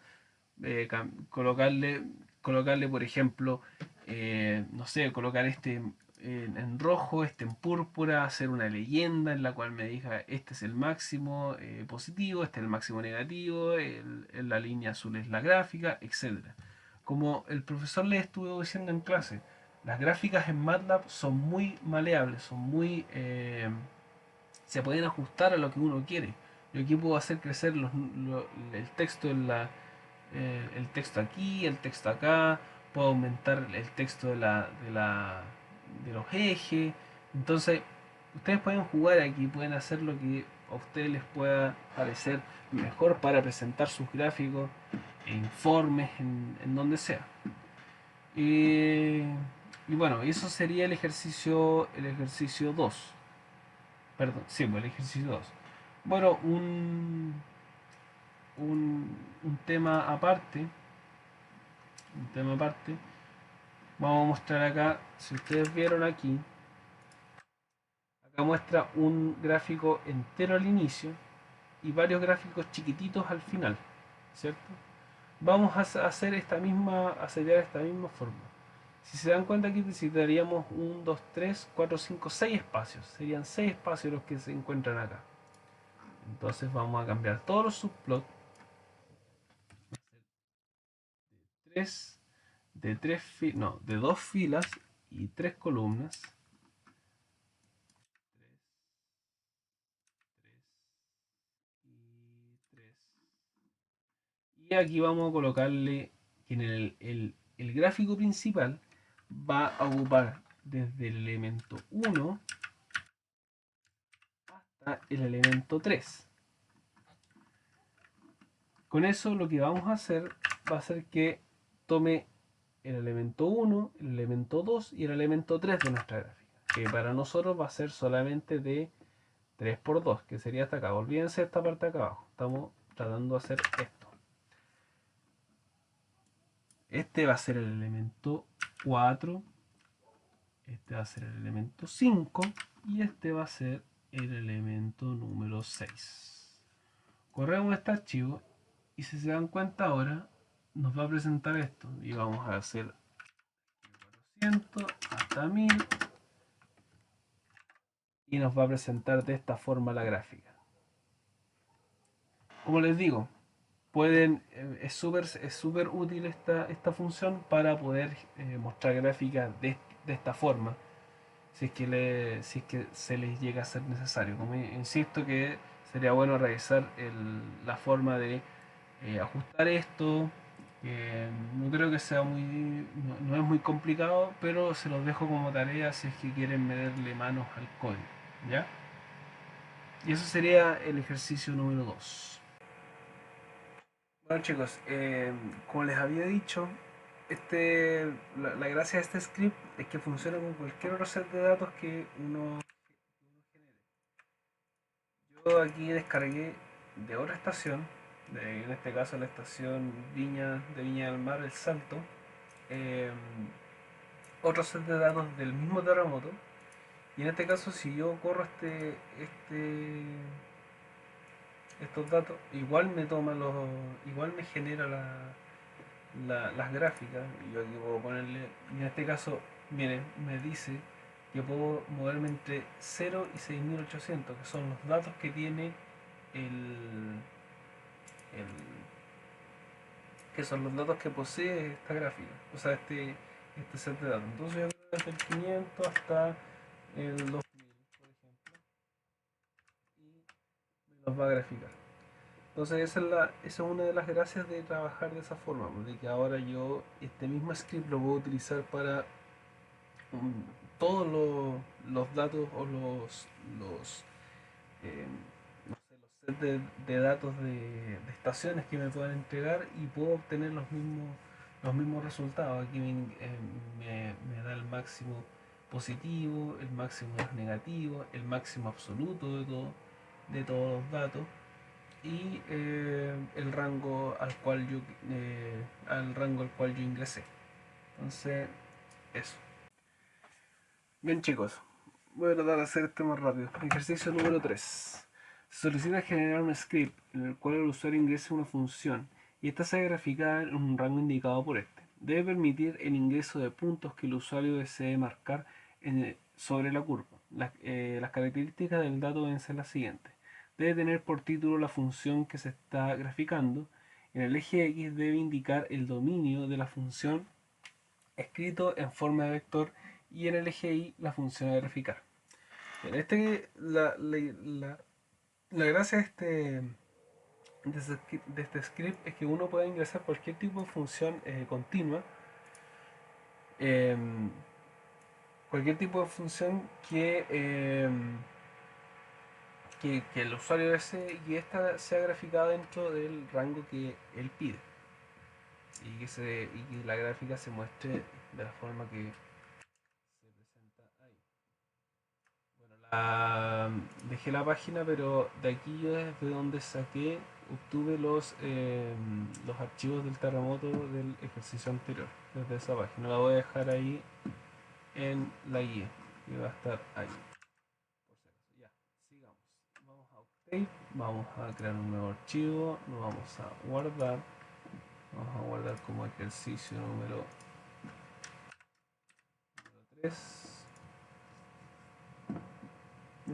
colocarle, por ejemplo, no sé, colocar este en rojo, este en púrpura, hacer una leyenda en la cual me diga este es el máximo positivo, este es el máximo negativo, la línea azul es la gráfica, etcétera. Como el profesor les estuvo diciendo en clase, las gráficas en MATLAB son muy maleables, se pueden ajustar a lo que uno quiere. Yo aquí puedo hacer crecer el texto el texto aquí, el texto acá, puedo aumentar el texto de los ejes. Entonces, ustedes pueden jugar aquí, pueden hacer lo que a ustedes les pueda parecer mejor para presentar sus gráficos e informes en donde sea. Y, y bueno, eso sería el ejercicio 2. Perdón, sí, pues, el ejercicio 2. Bueno, un tema aparte, vamos a mostrar acá, si ustedes vieron aquí, acá muestra un gráfico entero al inicio y varios gráficos chiquititos al final, ¿cierto? Vamos a hacer a sellar esta misma forma. Si se dan cuenta aquí necesitaríamos 1, 2, 3, 4, 5, 6 espacios. Serían 6 espacios los que se encuentran acá. Entonces vamos a cambiar todos los subplots tres, de dos filas y tres columnas. Y aquí vamos a colocarle que en el gráfico principal va a ocupar desde el elemento 1 hasta el elemento 3. Con eso lo que vamos a hacer va a ser que tome el elemento 1, el elemento 2 y el elemento 3 de nuestra gráfica, que para nosotros va a ser solamente de 3 por 2, que sería hasta acá. Olvídense de esta parte de acá abajo. Estamos tratando de hacer esto. Este va a ser el elemento 4. Este va a ser el elemento 5. Y este va a ser el elemento número 6. Corremos este archivo. Y si se dan cuenta ahora, nos va a presentar esto. Y vamos a hacer 400 hasta 1000. Y nos va a presentar de esta forma la gráfica. Como les digo, es súper útil esta función para poder mostrar gráficas de esta forma, si es que se les llega a ser necesario. Como insisto, que sería bueno revisar la forma de ajustar esto. No creo que sea no es muy complicado, pero se los dejo como tarea si es que quieren meterle manos al código, ¿ya? Y eso sería el ejercicio número 2. Bueno chicos, como les había dicho, la gracia de este script es que funciona con cualquier otro set de datos que uno genere. Yo aquí descargué de otra estación, en este caso la estación de Viña del Mar, El Salto, eh, otro set de datos del mismo terremoto. Y en este caso, si yo corro estos datos, igual me genera las gráficas. Y yo aquí puedo ponerle, y en este caso, miren, me dice que puedo moverme entre 0 y 6800, que son los datos que tiene el, el que son los datos que posee esta gráfica, o sea, este set de datos. Entonces yo creo desde el 500 hasta el 2000, por ejemplo, y me los va a graficar. Entonces esa es una de las gracias de trabajar de esa forma, de que ahora yo este mismo script lo puedo utilizar para um, todos los datos o los, eh, no sé, los sets de datos de estaciones que me puedan entregar y puedo obtener los mismos resultados. Aquí me da el máximo positivo, el máximo negativo, el máximo absoluto de todos los datos y al rango al cual yo ingresé. Entonces, eso. Bien chicos, voy a tratar de hacer esto más rápido. Ejercicio número 3. Se solicita generar un script en el cual el usuario ingrese una función y esta sea graficada en un rango indicado por este. Debe permitir el ingreso de puntos que el usuario desee marcar sobre la curva. Las características del dato deben ser las siguientes. Debe tener por título la función que se está graficando. En el eje X debe indicar el dominio de la función escrito en forma de vector y en el eje Y la función a graficar. En la gracia de este script es que uno puede ingresar cualquier tipo de función continua, eh, cualquier tipo de función que el usuario desee y esta sea graficada dentro del rango que él pide y que la gráfica se muestre de la forma que se presenta ahí. Bueno, dejé la página, pero de aquí yo desde donde obtuve los archivos del terremoto del ejercicio anterior, desde esa página. La voy a dejar ahí en la guía, que va a estar ahí. Por si acaso. Ya, sigamos. Vamos a Octave, vamos a crear un nuevo archivo, lo vamos a guardar. Vamos a guardar como ejercicio número 3.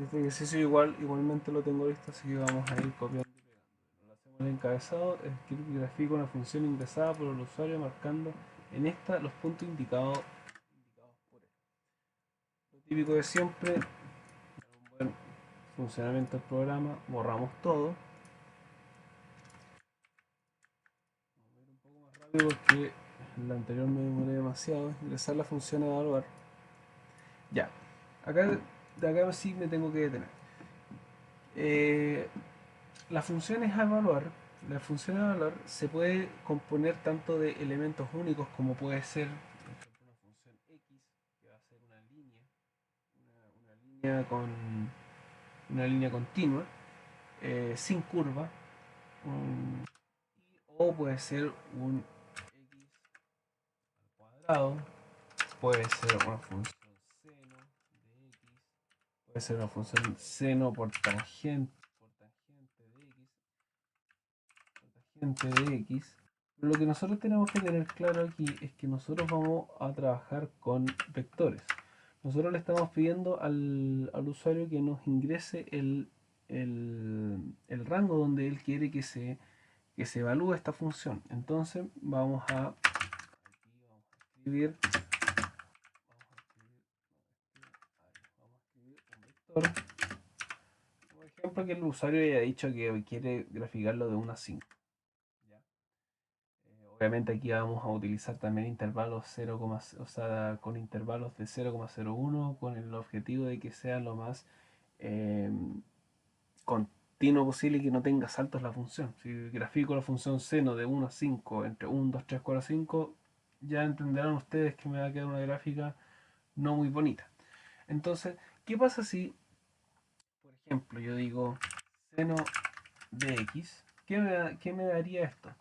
Este ejercicio igualmente lo tengo listo, así que vamos a ir copiando y pegando. Lo hacemos el encabezado, el script grafica una función ingresada por el usuario marcando en esta los puntos indicados por él. Lo típico de siempre, para un buen funcionamiento del programa, borramos todo. Vamos a ir un poco más rápido porque en la anterior me demoré demasiado. Ingresar la función a evaluar. Ya, de acá sí me tengo que detener. Eh, las funciones a evaluar, la función a evaluar se puede componer tanto de elementos únicos como puede ser, por ejemplo, una función X, que va a ser una línea una línea continua, sin curva, o puede ser un x al cuadrado, puede ser una función seno de x, puede ser una función seno por tangente de x. Pero lo que nosotros tenemos que tener claro aquí es que nosotros vamos a trabajar con vectores. Nosotros le estamos pidiendo al usuario que nos ingrese el rango donde él quiere que se evalúe esta función. Entonces escribir, un vector. Por ejemplo, que el usuario haya dicho que quiere graficarlo de 1 a 5. ¿Ya? Obviamente aquí vamos a utilizar también intervalos 0, o sea, con intervalos de 0,01 con el objetivo de que sea lo más eh, continuo posible y que no tenga saltos la función. Si grafico la función seno de 1 a 5 entre 1, 2, 3, 4, 5, ya entenderán ustedes que me va a quedar una gráfica no muy bonita. Entonces, ¿qué pasa si, por ejemplo, yo digo seno de x? ¿Qué me daría esto?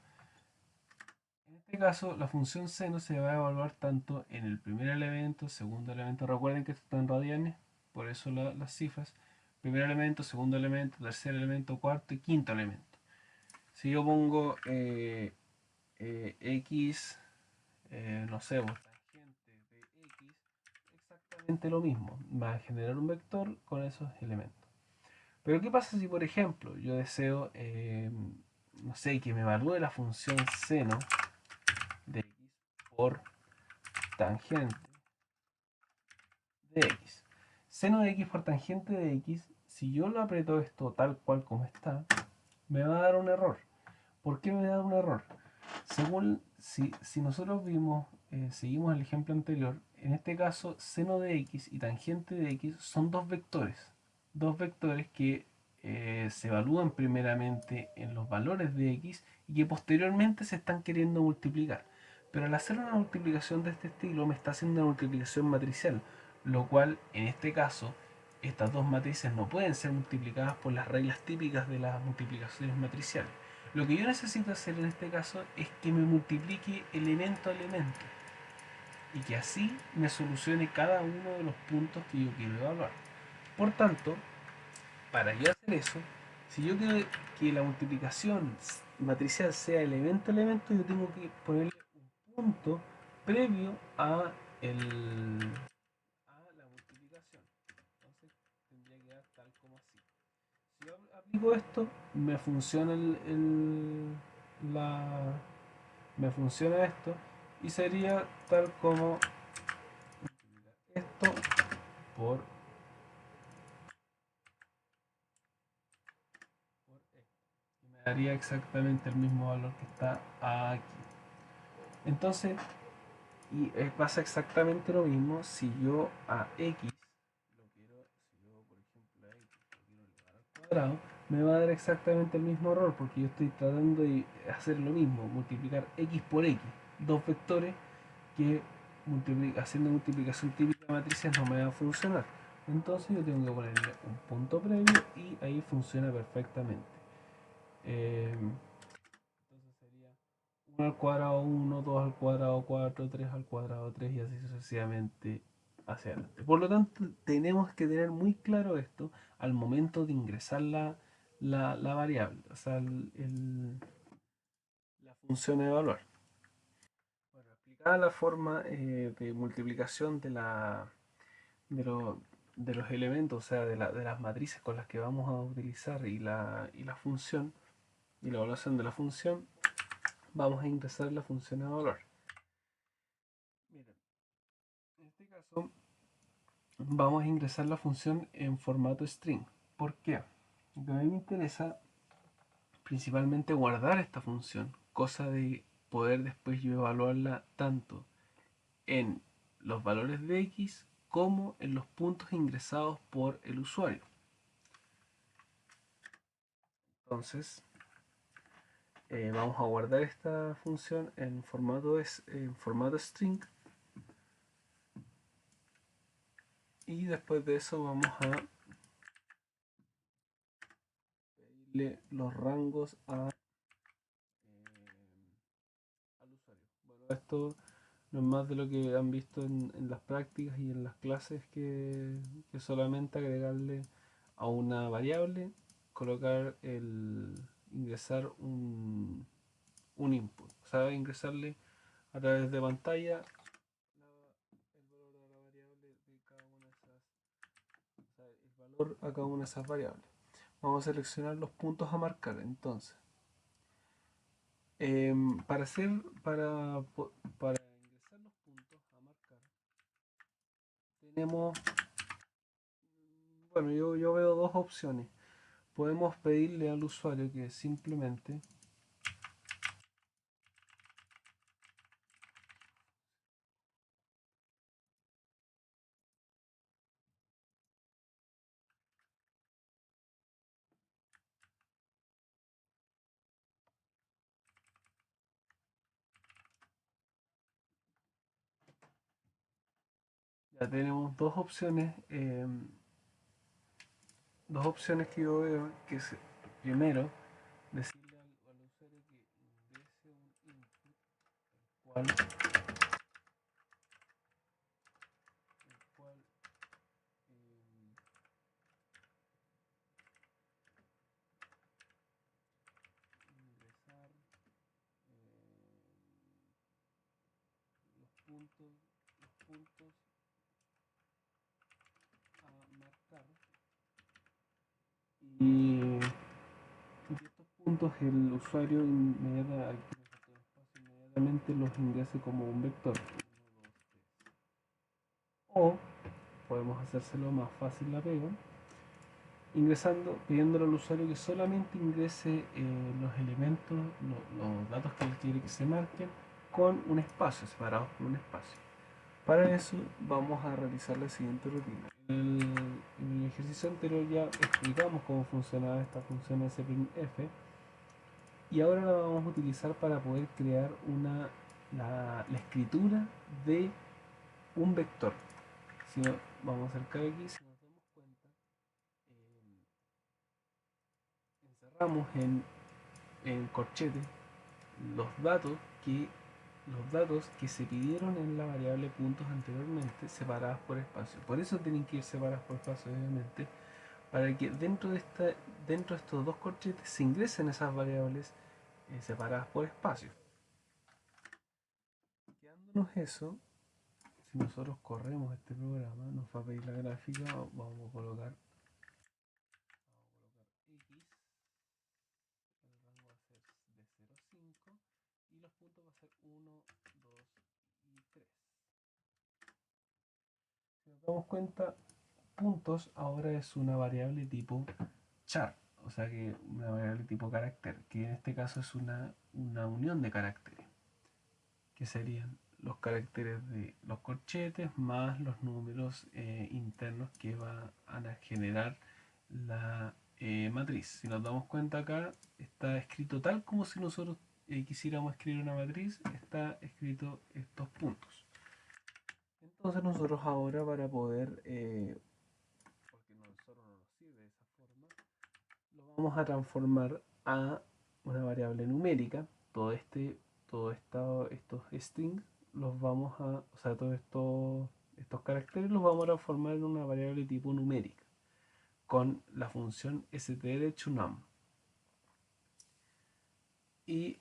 En este caso, la función seno se va a evaluar tanto en el primer elemento, segundo elemento. Recuerden que esto está en radianes, por eso las cifras. Primer elemento, segundo elemento, tercer elemento, cuarto y quinto elemento. Si yo pongo x, no sé, pues, tangente de x, exactamente lo mismo. Va a generar un vector con esos elementos. Pero ¿qué pasa si, por ejemplo, yo deseo, no sé, que me evalúe la función seno de x por tangente de x? Seno de x por tangente de x, si yo lo aprieto esto tal cual como está, me va a dar un error. ¿Por qué me da un error? Según, si nosotros seguimos el ejemplo anterior, en este caso seno de x y tangente de x son dos vectores que se evalúan primeramente en los valores de x y que posteriormente se están queriendo multiplicar. Pero al hacer una multiplicación de este estilo me está haciendo una multiplicación matricial, lo cual en este caso estas dos matrices no pueden ser multiplicadas por las reglas típicas de las multiplicaciones matriciales. Lo que yo necesito hacer en este caso es que me multiplique elemento a elemento y que así me solucione cada uno de los puntos que yo quiero evaluar. Por tanto, para yo hacer eso, si yo quiero que la multiplicación matricial sea elemento a elemento, yo tengo que ponerle un punto previo a la multiplicación. Entonces tendría que dar tal como así. Si yo aplico esto, la, me funciona esto y sería tal como esto por esto. Y me daría exactamente el mismo valor que está aquí. Entonces, pasa exactamente lo mismo si yo a x si yo por ejemplo a x lo quiero elevar al cuadrado, me va a dar exactamente el mismo error porque yo estoy tratando de hacer lo mismo, multiplicar x por x, dos vectores que haciendo multiplicación típica de matrices no me va a funcionar. Entonces yo tengo que ponerle un punto previo y ahí funciona perfectamente. Entonces sería 1 al cuadrado 1, 2 al cuadrado 4, 3 al cuadrado 3 y así sucesivamente hacia adelante. Por lo tanto, tenemos que tener muy claro esto al momento de ingresar la variable, o sea, la función de evaluar. Bueno, explicada la forma de multiplicación de, lo- de los elementos, o sea, de las matrices con las que vamos a utilizar y la función, y la evaluación de la función, vamos a ingresar la función de evaluar. Miren, en este caso vamos a ingresar la función en formato string. ¿Por qué? Porque a mí me interesa principalmente guardar esta función, cosa de poder después yo evaluarla tanto en los valores de x como en los puntos ingresados por el usuario. Entonces, vamos a guardar esta función en formato string y después de eso vamos a los rangos al usuario. Bueno, esto no es más de lo que han visto en las prácticas y en las clases que solamente agregarle a una variable, colocar ingresar un input, o sea, ingresarle a través de pantalla el valor de la variable de cada una de esas, o sea, el valor a cada una de esas variables. Vamos a seleccionar los puntos a marcar entonces. Para hacer, para ingresar los puntos a marcar, tenemos, bueno, yo veo dos opciones. Podemos pedirle al usuario que simplemente ya tenemos dos opciones que yo veo, que es primero decirle al usuario que ingrese un input, el cual ingresar los puntos a marcar y estos puntos el usuario inmediatamente los ingrese como un vector. 1, 2, 3. O podemos hacérselo más fácil la pega, pidiéndole al usuario que solamente ingrese los elementos, los datos que él quiere que se marquen con un espacio, separados por un espacio. Para eso vamos a realizar la siguiente rutina. En el ejercicio anterior ya explicamos cómo funcionaba esta función sprintf y ahora la vamos a utilizar para poder crear la escritura de un vector. Si no, vamos a acercar aquí, si nos damos cuenta, encerramos en corchete los datos que los datos que se pidieron en la variable puntos anteriormente separadas por espacio. Por eso tienen que ir separadas por espacio, obviamente, para que dentro de estos dos corchetes se ingresen esas variables separadas por espacio. Quedándonos eso, si nosotros corremos este programa, nos va a pedir la gráfica, vamos a colocar X, el rango va a ser de 0 a 5 y los puntos va a ser 1, 2 y 3. Si nos damos cuenta, puntos ahora es una variable tipo char, o sea que una variable tipo carácter, que en este caso es una unión de caracteres, que serían los caracteres de los corchetes más los números internos que va a generar la matriz. Si nos damos cuenta acá, está escrito tal como si nosotros quisiéramos escribir una matriz, está escrito estos puntos. Entonces nosotros ahora para poder, porque nosotros no nos sirve de esa forma, lo vamos a transformar a una variable numérica. Estos strings los vamos a, o sea, todos estos caracteres los vamos a transformar en una variable tipo numérica con la función strnum. Y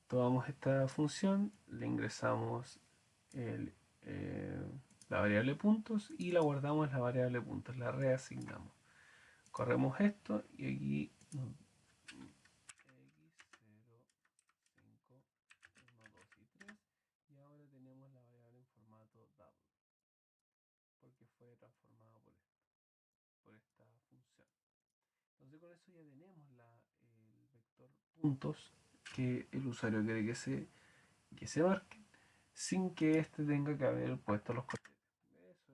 tomamos esta función, le ingresamos el, eh, la variable puntos y la guardamos en la variable puntos, la reasignamos. Corremos esto y aquí x0, 5, 1, 2 y 3 y ahora tenemos la variable en formato double porque fue transformada por esta función. Entonces con eso ya tenemos el vector puntos que el usuario quiere que se marque sin que éste tenga que haber puesto los corchetes. Eso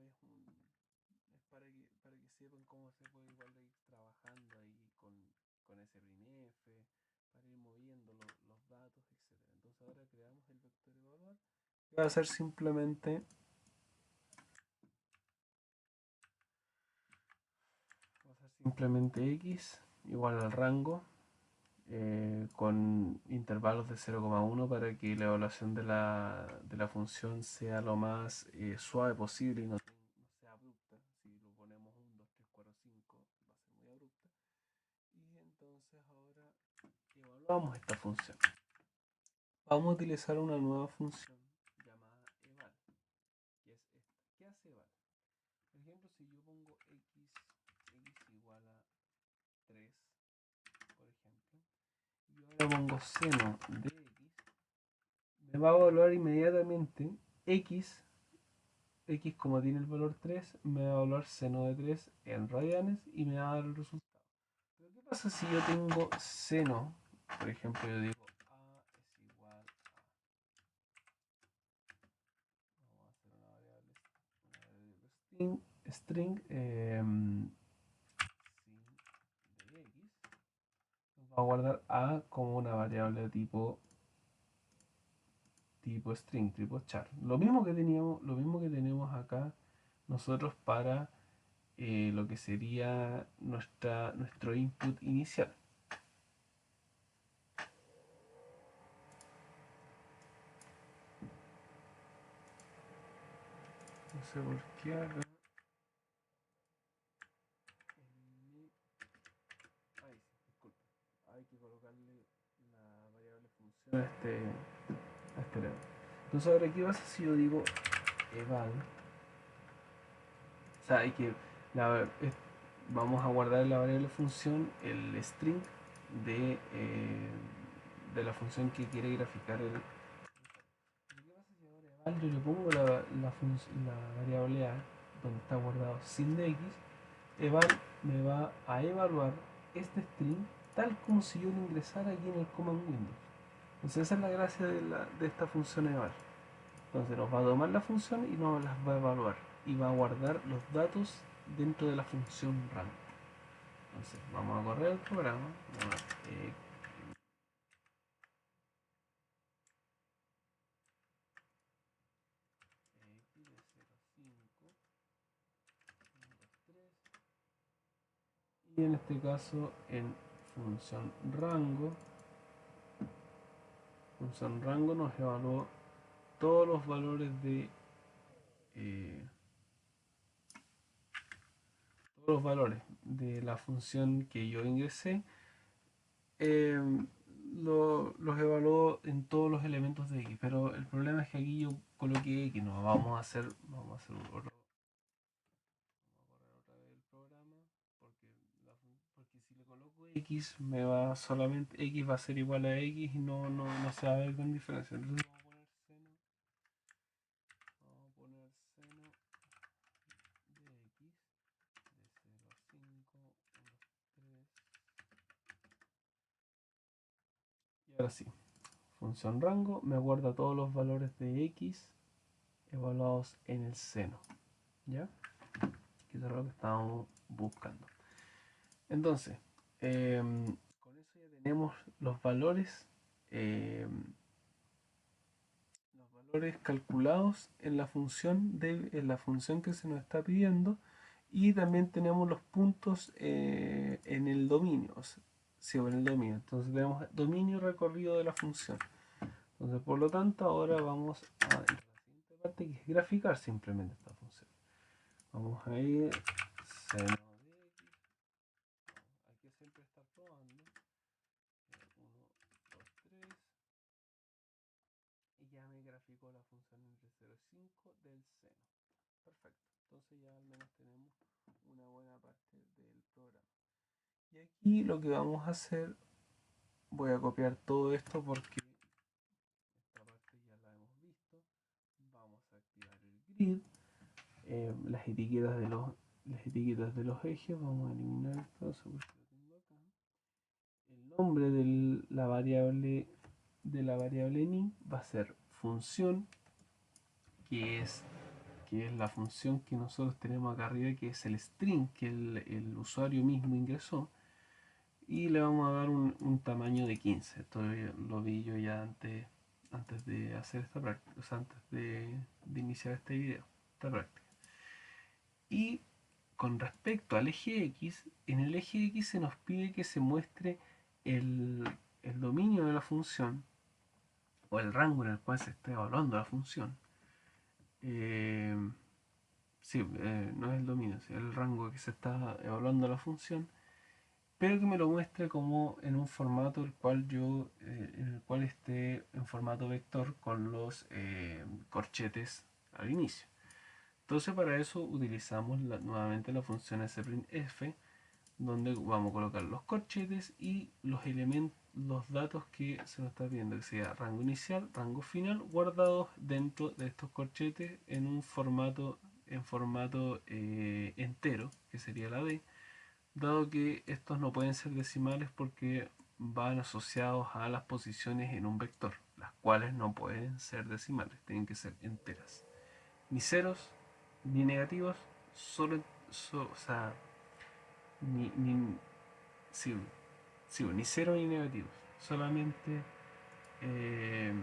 es para que sepan cómo se puede igual ir trabajando ahí con ese SPRINF, para ir moviendo los datos, etc. Entonces ahora creamos el vector evaluar que va a ser simplemente simplemente x igual al rango con intervalos de 0,1 para que la evaluación de la función sea lo más suave posible y no sea abrupta. Si lo ponemos 1, 2, 3, 4, 5 va a ser muy abrupta. Y entonces ahora evaluamos esta función. Vamos a utilizar una nueva función llamada eval, que es esta. ¿Qué hace eval? Por ejemplo, si yo pongo x igual a 3, por ejemplo, y ahora pongo seno de x, me va a evaluar inmediatamente x como tiene el valor 3, me va a evaluar seno de 3 en radianes y me va a dar el resultado. Pero ¿qué pasa si yo tengo seno? Por ejemplo, yo digo a es igual a... Vamos a hacer una variable string sin de x. Nos va a guardar a como una variable de tipo string, tipo char. Lo mismo que tenemos acá nosotros para lo que sería nuestro input inicial. No sé por qué acá. Ahí sí, disculpe. Hay que colocarle la variable función a este lado. Entonces ahora, ¿qué pasa si yo digo eval? O sea, hay que vamos a guardar en la variable función el string de, eh, de la función que quiere graficar el. ¿Qué pasa si ahora eval yo le pongo la variable a donde está guardado sin de x? Eval me va a evaluar este string tal como si yo lo ingresara aquí en el command window. Entonces esa es la gracia de esta función eval. Entonces nos va a tomar la función y nos las va a evaluar y va a guardar los datos dentro de la función rank. Entonces vamos a correr el programa. Y en este caso en función rango nos evaluó todos los valores de eh, todos los valores de la función que yo ingresé, eh, los evaluó en todos los elementos de x, pero el problema es que aquí yo coloqué x. No, vamos a hacer otro, vamos a correr otra vez el programa, porque, porque si le coloco x me va solamente, x va a ser igual a x y no se va a ver gran diferencia. Entonces vamos a poner seno de x de 0 a 5, 1, 3. Y ahora sí, función rango me guarda todos los valores de x evaluados en el seno. ¿Ya? Que eso es lo que estábamos buscando. Entonces, con eso ya tenemos eh, los valores calculados en en la función que se nos está pidiendo, y también tenemos los puntos en el dominio. O sea, sí, en el dominio. Entonces tenemos dominio recorrido de la función. Entonces, por lo tanto, ahora vamos a ir a la siguiente parte, que es graficar simplemente esta función. Vamos a ir seno de x. Hay que siempre estar probando. 1, 2, 3. Y ya me graficó la función entre 0 y 5 del seno. Perfecto. Entonces ya al menos tenemos una buena parte del programa. Y aquí lo que vamos a hacer, voy a copiar todo esto porque esta parte ya la hemos visto. Vamos a activar el grid. Las etiquetas de los ejes, vamos a eliminar esto. El nombre de la variable ni va a ser función, que es, que es la función que nosotros tenemos acá arriba, que es el string que el usuario mismo ingresó, y le vamos a dar un tamaño de 15. Esto lo vi yo ya antes de hacer esta práctica, o sea, antes de iniciar este video, esta práctica. Y con respecto al eje X, en el eje X se nos pide que se muestre el dominio de la función o el rango en el cual se está evaluando la función. Eh, sí, no es el dominio, es el rango que se está evaluando la función, pero que me lo muestre como en un formato en el cual esté en formato vector con los corchetes al inicio. Entonces para eso utilizamos nuevamente la función sprintf, donde vamos a colocar los corchetes y los elementos, los datos que se nos está pidiendo, que sea rango inicial, rango final, guardados dentro de estos corchetes en formato entero, que sería la D, dado que estos no pueden ser decimales porque van asociados a las posiciones en un vector, las cuales no pueden ser decimales, tienen que ser enteras. Ni ceros, ni negativos, o sea, ni sí, sí, ni cero ni negativos, solamente eh,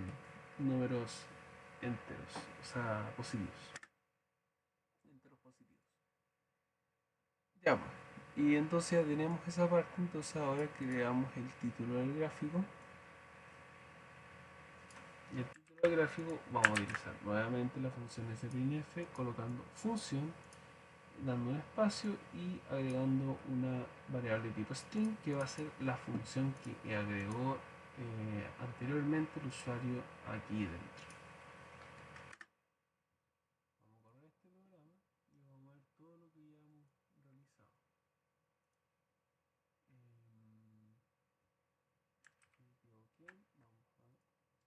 números enteros, o sea, positivos. Enteros positivos. Ya, pues. Y entonces ya tenemos esa parte, entonces ahora creamos el título del gráfico. Y el título del gráfico vamos a utilizar nuevamente la función sprintf colocando función, dando un espacio y agregando una variable tipo string que va a ser la función que agregó anteriormente el usuario aquí dentro. Vamos a correr este programa y vamos a ver todo lo que ya hemos realizado. Me equivoqué, vamos a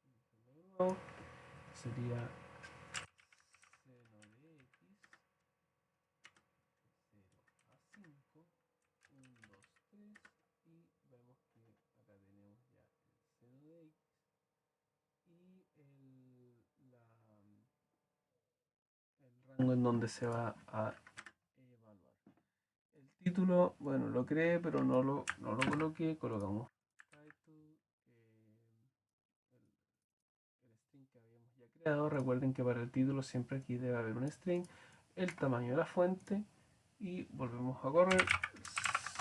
iniciarlo de nuevo. Sería seno de x 0 a 5, 1, 2, 3, y vemos que acá tenemos ya el seno de x y el rango en donde se va a evaluar. El título, bueno, lo creé, pero no lo coloqué. Colocamos title, el string que habíamos ya creado. Recuerden que para el título siempre aquí debe haber un string, el tamaño de la fuente, y volvemos a correr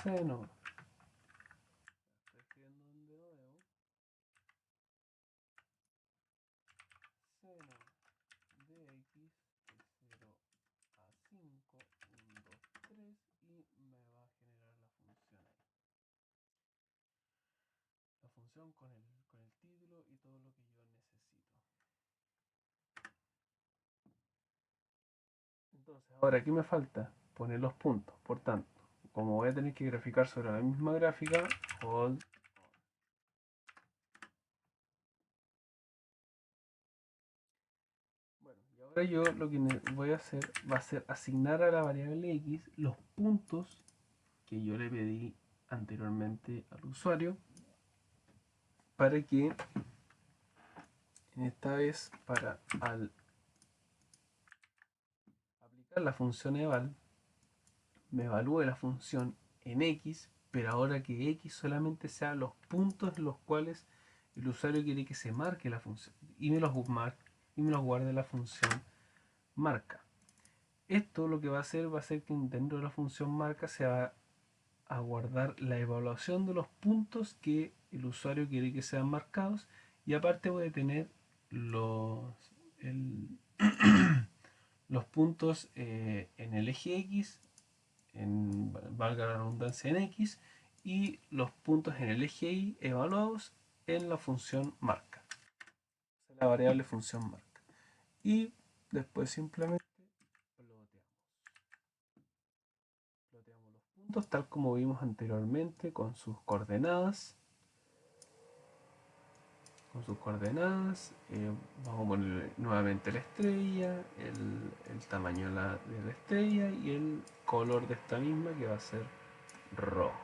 seno. Estoy escribiendo de nuevo. Seno de x de 0 a 5, 1, 2, 3, y me va a generar la función ahí. La función con el título y todo lo que yo necesito. Entonces, ahora, ¿qué me falta? Poner los puntos. Por tanto, como voy a tener que graficar sobre la misma gráfica, hold. Bueno, y ahora yo lo que voy a hacer va a ser asignar a la variable x los puntos que yo le pedí anteriormente al usuario para que en esta vez para al aplicar la función eval me evalúe la función en x, pero ahora que x solamente sea los puntos en los cuales el usuario quiere que se marque la función y me los guarde la función marca. Esto lo que va a hacer que dentro de la función marca se va a guardar la evaluación de los puntos que el usuario quiere que sean marcados, y aparte voy a tener el, los puntos en el eje X, valga la redundancia en X, y los puntos en el eje Y evaluados en la función marca, la variable función marca. Y después simplemente ploteamos los puntos tal como vimos anteriormente con sus coordenadas. Vamos a poner nuevamente la estrella, el tamaño de la estrella y el color de esta misma, que va a ser rojo.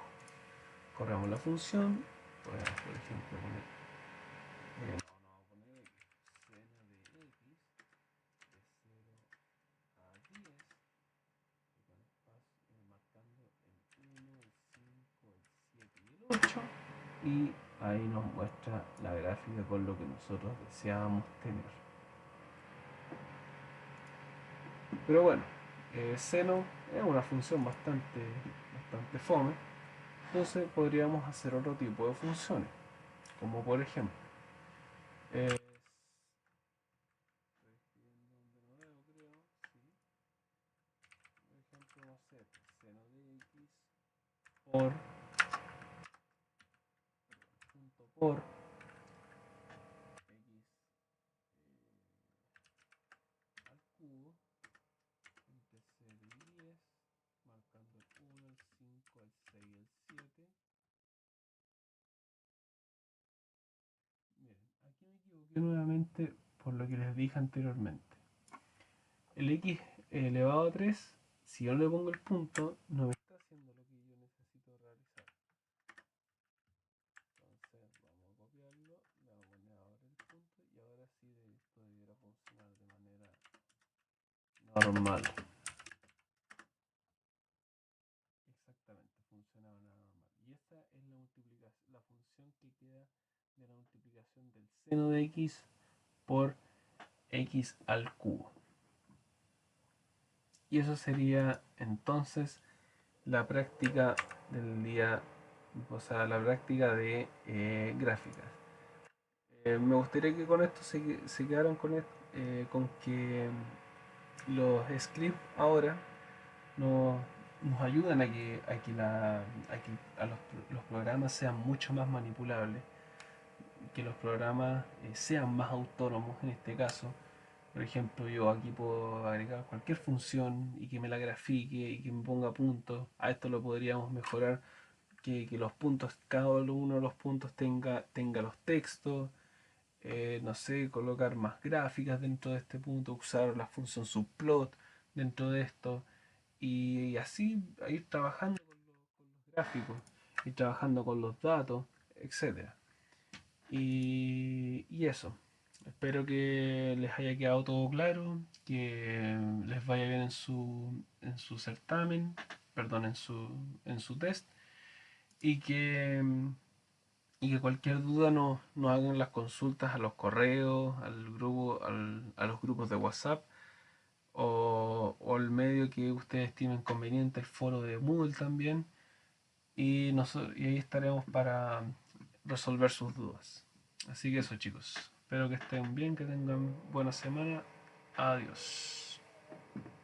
Corremos la función, podemos por ejemplo poner, no vamos a poner seno de x de 0 a 10, y con espacio, marcando el 1, el 5, el 7 y el 8, y ahí nos muestra la gráfica con lo que nosotros deseábamos tener. Pero bueno, seno es una función bastante fome, entonces podríamos hacer otro tipo de funciones, como por ejemplo, eh, por ejemplo, no sé, seno de x por punto por x al cubo entre 0 y 10, marcando el 1, el 5, el 6 y el 7. Miren, aquí me equivoqué nuevamente por lo que les dije anteriormente. El x elevado a 3, si yo no le pongo el punto, no me está haciendo lo que yo necesito realizar. Entonces vamos a copiarlo, le vamos a poner ahora el punto y ahora sí esto debiera funcionar de manera normal. Exactamente, funcionaba nada normal. Y esta es la multiplicación, la función que queda de la multiplicación del seno de x por x al cubo. Y eso sería entonces la práctica del día, o sea, la práctica de gráficas. Me gustaría que con esto se quedaran con que los scripts ahora nos, nos ayudan a que los programas sean mucho más manipulables, que los programas sean más autónomos en este caso. Por ejemplo, yo aquí puedo agregar cualquier función y que me la grafique y que me ponga puntos. A esto lo podríamos mejorar, que los puntos, cada uno de los puntos tenga los textos. No sé, colocar más gráficas dentro de este punto, usar la función subplot dentro de esto y así ir trabajando con los gráficos, ir trabajando con los datos, etcétera. Y eso. Espero que les haya quedado todo claro, que les vaya bien en su certamen, perdón, en su test, y que cualquier duda nos hagan las consultas a los correos, a los grupos de WhatsApp o el medio que ustedes estimen conveniente, el foro de Moodle también, y ahí estaremos para resolver sus dudas. Así que eso, chicos. Espero que estén bien, que tengan buena semana. Adiós.